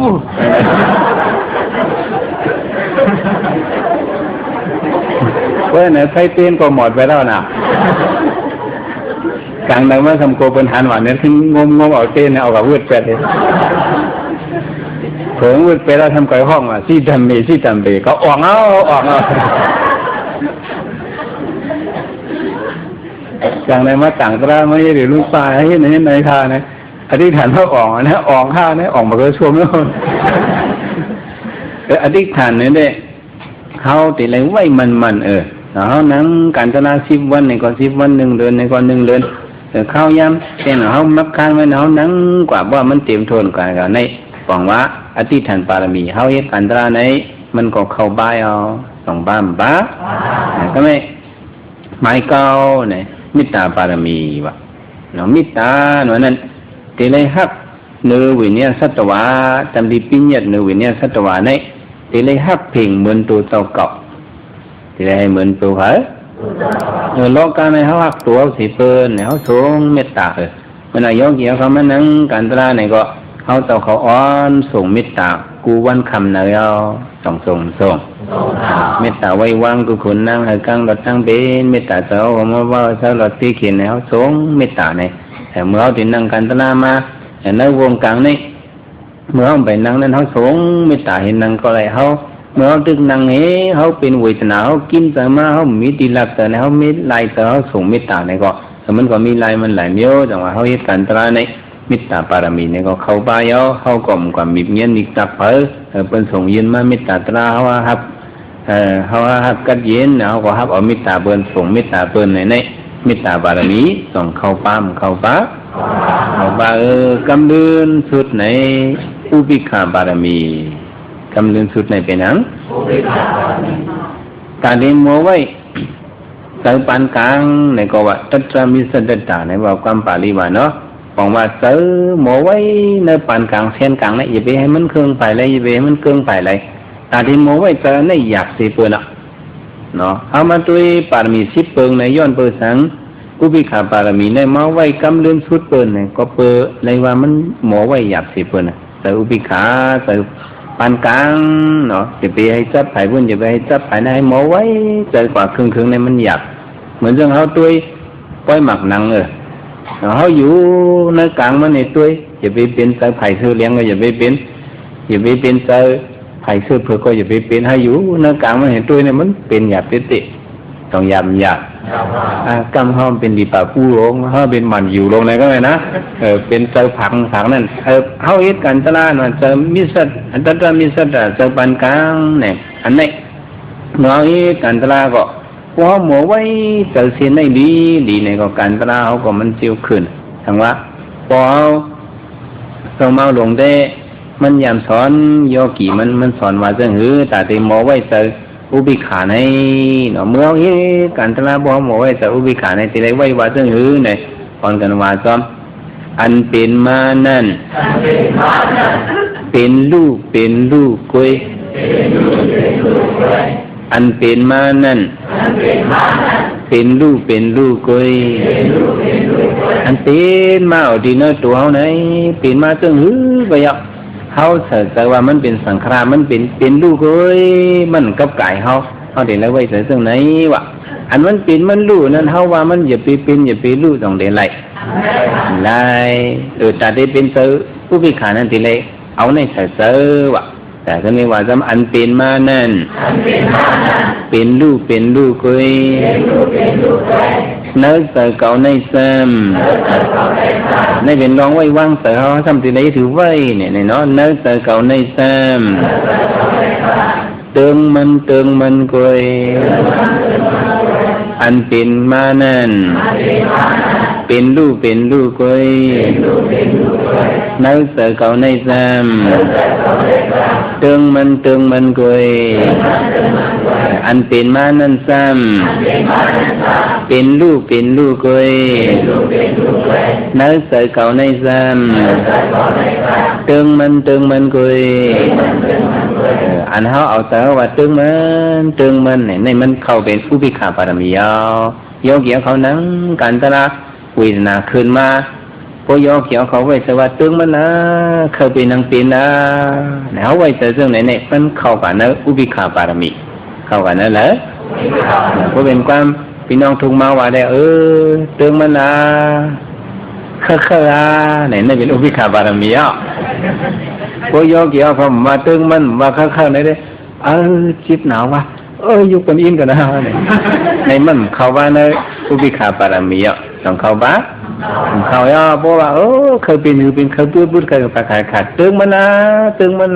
เพราะเนี่ยไฟเต้นก็หมดไปแล้วนะกลางดังว่าทำโกเป็นหันหวานเนี่ยถึงงมเอาเต้นเอากับวืดไปเลยเผื่อวืดไปแล้วทำไก่ห้องอ่ะซี่ทำเบก็ออกเอากลางในมาต่างตราไม่ใช่หรือลูกปลาให้ในท่านะอธิษฐานเขาออกนะออกข้าวนะออกมาก็ชมแล้วอธิษฐานเนี่ยเขาติดอะไรไว้มันเขานั่งการจนา10 วันในก่อน10 วัน1 เดือนในก่อน1 เดือนเข้าย้ำแต่เขามักการไว้เขานั่งกว่าว่ามันเตรียมทนกันในหวังว่าอธิษฐานบารมีเขาเฮ็ดการจนาในมันก็เข้าบ้าเอา2 บ้านบ้าก็ไม่หมายเก่าเนี่ยมิตรบารมีวะเนาะมิตรหน่วยนั้นติเลยฮักเนื้อวิญญาณสัตวะจำดีปิ้งยัดเนื้อวิญญาณสัตวะในติเลยฮักเพ่งเหมือนตัวเต่าเก่าติเลยเหมือนตัวเขาโลกการในเขาฮักตัวสีเปิ้ลเขาสูงเมตตามันอายุเกี่ยวเขามันนั่งการตลาดในก็เขาเต่าเขาอ้อนส่งเมตตากูวันคำเนยเอาส่งเมตตาไว้วางกุขุนนั่งให้กังรถตั้งเป็นเมตตาเจ้าผมว่าเจ้ารถตีเขียนในเขาสูงเมตตาในแต่เมื่อเขาถึงนั่งการตลาดมาแต่ในวงกลางนี่เมื่อเขาไปนั่งนั้นเขาสูงเมตตาเห็นนั่งก็เลยเขาเมื่อเขาตึกนั่งเขาเป็นเวทนาเขากินแต่มาเขามีดีลักแต่เขามีลายแต่เขาส่งเมตตาในก็แต่มันก็มีลายมันหลายเยอะจังว่าเขาเห็นการตลาดในมิตรบารมีเนี่ยก็เข้าไปเขาก็มีความมีเงี้ยนิสัยเป็นส่งยินมามิตรตราเขาครับเขาครับกัดยินเขาก็ครับเอามิตรเปิ้นส่งมิตรเปิ้นในมิตรบารมีส่งเข้าป้ากำเดินสุดในอุปิขาบารมีกำเดินสุดในเป็นหยังการเรียนโมไว้เติมปานกลางในก็ว่าตัตรามิสัตตาในว่าความปาลีว่าเนาะบอกว่าเจอหมอไว้ในปานกลางเส้นกลางนี่อย่าไปให้มันเครื่องไปเลยอย่าไปให้มันเครื่องไปเลยแต่ที่หมอไว้เจอในอยากสีเปิลเนาะเอามาด้วยปารมี10 เปิงในย้อนเปิดสังอุปิขาปารมีในมาไว้กำเลื่อนสุดเปิลเนี่ยก็เปิดในว่ามันหมอไว้อยากสีเปิลแต่อุปิขาแต่ปานกลางเนาะอย่าไปให้จับไผ่พุ่นอย่าไปให้จับไผ่ในหมอไว้เจอกว่าเครื่องในมันอยากเหมือนเรื่องเขาด้วยป้อยหมักหนังเขาอยู่ในกลางมันในตัวอย่าไปเป็นเตอไผ่ซื้อเลี้ยงก็อย่าไปเป็นเตอไผ่ซื้อเพื่อก็อย่าไปเป็นให้อยู่ในกลางมันเห็นตัวเนี่ยมันเป็นหยาบติต้องหยาบกำห้อมเป็นดีป่าผู้ลงเขาเป็นมันอยู่ลงไหนก็ไม่นะเป็นเตอผังนั่นเขาเฮ็ดกันตลาดมันเตอมิสัตตัตมิสัตเตอปานกลางเนี่ยอันนี้น้อยกันตลาดก็พอหมอไว้เกิดเสียในดีในก็การตราเขาก็มันเจียวขึ้นทั้งว่าพอเราเมาหลงได้มันยามสอนโยกีมันสอนว่าจะหือแต่ที่หมอไว้เจออุบิขาในเนาะเมื่อนี้การตราพอหมอไว้เจออุบิขาในที่ไรไว้ว่าจะหือในตอนกันว่าซ้อมอันเป็นมานั่นเป็นลูกกุยอันเป็นมานั่นเป็นลูกกุยอันเป็นมาเอาดีเนาะตัวเขาไหนเป็นมาจังหือไปอ่ะเขาแต่ว่ามันเป็นสังขารมันเป็นลูกกุยมันกับไก่เขาเดี๋ยวแล้วไว้แต่จังไหนวะอันมันเป็นมันลูกนั่นเขาว่ามันอย่าไปเป็นอย่าไปลูกต้องเดี๋ยวไรแต่ได้เป็นเสือผู้พิการนั่นทีเลยเอาในเสือวะแต่ก็ไม่ว่าจะอันเป็นมานั่นเป็นลูกกุยเนื้อเสือเก่าในซ้ำในเป็นรองไว้วางเสือเขาทำทีไรถือไว้เนี่ยเนาะเนื้อเสือเก่าในซ้ำเติงมันกุย อันเป็นมานั่นเป็นลูกก้อยนักเสือเก่าในซ้ำเติงมันก้อยอันเป็นมานั่นซ้ำเป็นลูกก้อยนักเสือเก่าในซ้ำเติงมันก้อยอันเฮาเอาแต่ว่าเติงมันเนี่ยในมันเข้าเป็นอุเบกขาปารมีโยกเกี่ยวเขานั่งกันตระเวทนาขึ้นมาพอโยกเกี่ยวเขาไว้แต่ว่าเติงมันนะเข้าเป็นนังเป็นนะแล้วไว้แต่เรื่องไหนเนี่ยมันเข้ากันนะอุเบกขาปารมีเข้ากันนั่นแหละเพราะเป็นความพี่น้องทุกมาว่าได้เติงมันนะเข้าเนี่ยนั่นเป็นอุเบกขาปารมีพอโยกเกี่ยวเขามาเติงมันว่าเข้าไหนได้จิตหนาววะอยู่กันอินกันนะในมันเข้าบ้านเลยอุเบกขาปารมีต้องเข้าบ้านเข้าเพราะว่าเคยเป็นเคยพูดเคยประกาศขาดเติงมันน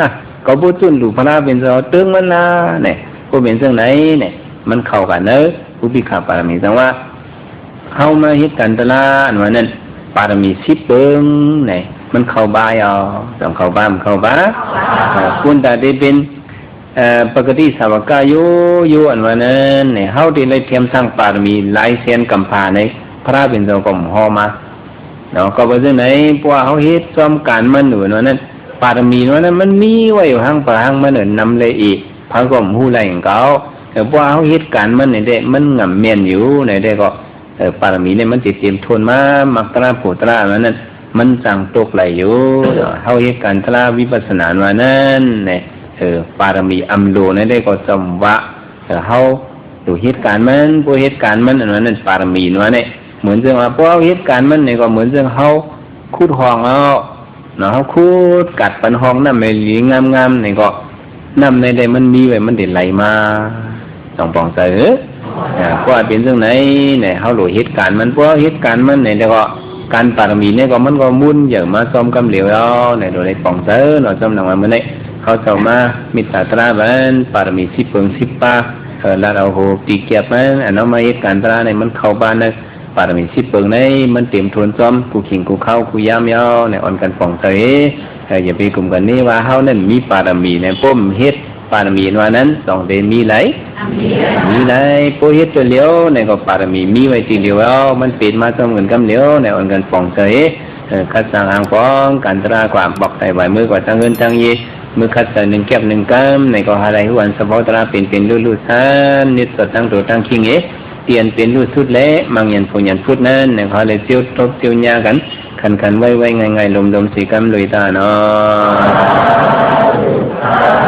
ะก็พูดจนดูพระเป็นเราเติงมันนะเนี่ยก็เป็นเรื่องไหนเนี่ยมันเข้ากันเนอะอุเบกขาปารมีแต่ว่าเข้ามาฮิตกันตลาดวันนั้นปารมี10เบิ้งเนี่ยมันเข้าบ้านต้องเข้าบ้านคุณแต่ได้เป็นปกติสาวกายโยอันวันนั้นเนี่ยเฮาที่ได้เทียมสร้างปารมีหลายแสนกำพาในพระเป็นเจ้าก็หอมาเนาะก็บ่ซึ่งไหนเพราะว่าเฮาเฮ็ดซ้อมการมันอยู่วันนั้นปารมีวันนั้นมันมีไว้อยู่ห้างปะห้างมันนำเลยอีกพระก็ฮู้ไรของเขาแต่เพราะว่าเฮาเฮ็ดการมันนี่ได้มันงํแม่นอยู่ในได้ก็ปารมีเนี่ยมันสิเตรียมทนมามักตระโพตระวันนั้นมันจังตกไหลอยู่เฮาเฮ็ดการตระวิปัสสนาวันนั้นเนี่ยปารมีอัมโลนั่นได้ก็จำว่าเฮาดูเหตุการณ์มันพวกเหตุการณ์มันอันนั้นปารมีนั่นเนี่ยเหมือนเรื่องว่าพวกเหตุการณ์มันเนี่ยก็เหมือนเรื่องเฮาคูดห้องเนาะเฮาคูดกัดปันห้องน้ำไม่หลีงามๆเนี่ยก็น้ำในใดมันมีไว้มันเด็ดไหลมาต้องปองใจเพราะเป็นเรื่องไหนเนี่ยเฮาดูเหตุการณ์มันพวกเหตุการณ์มันเนี่ยแล้วก็การปารมีเนี่ยก็มันก็มุ่นเยอะมาซ้อมกำเหลียวเนี่ยโดยในปองใจเนาะจำหนังว่ามันเนี่ยเขาเจ้ามามิตรตราบันปารมี10 เปิง10 ปาแล้วเราโหปีเกียบมันอันนั้นมาเหตุการณ์ตราในมันเข้าบ้านนะปารมี10 เปิงในมันเต็มทวนซ้อมกูขิงกูเข้ากูย่ำย่อในอ่อนกันฟ่องใจอย่าไปกลุ่มกันนี้ว่าเฮานั้นมีปารมีในป้มเฮ็ดปารมีว่านั้นต้องได้มีไหลโปเฮ็ดตัวเหลียวในก็ปารมีมีไว้ทีเดียวมันเป็นมาซ้อมกันกำเหลียวในอ่อนกันฟ่องใจคัดสร้างอ่างฟ้องการตราความบอกใส่ไว้มือกว่าทางเงินทางยีมือคัดใส่1 แก้ว 1 กำในก็หาได้หัวอันสะบอตราเป็นลู่ๆซันนิดสดทั้งตัวทั้งคิงเตียนเป็นลู่สุดและมังยันผู้ยันพุดนั้นในเขาเลยเจียวทบเจียวญากันคันไว้ง่ายๆลมๆสีกำลุยตาเนาะ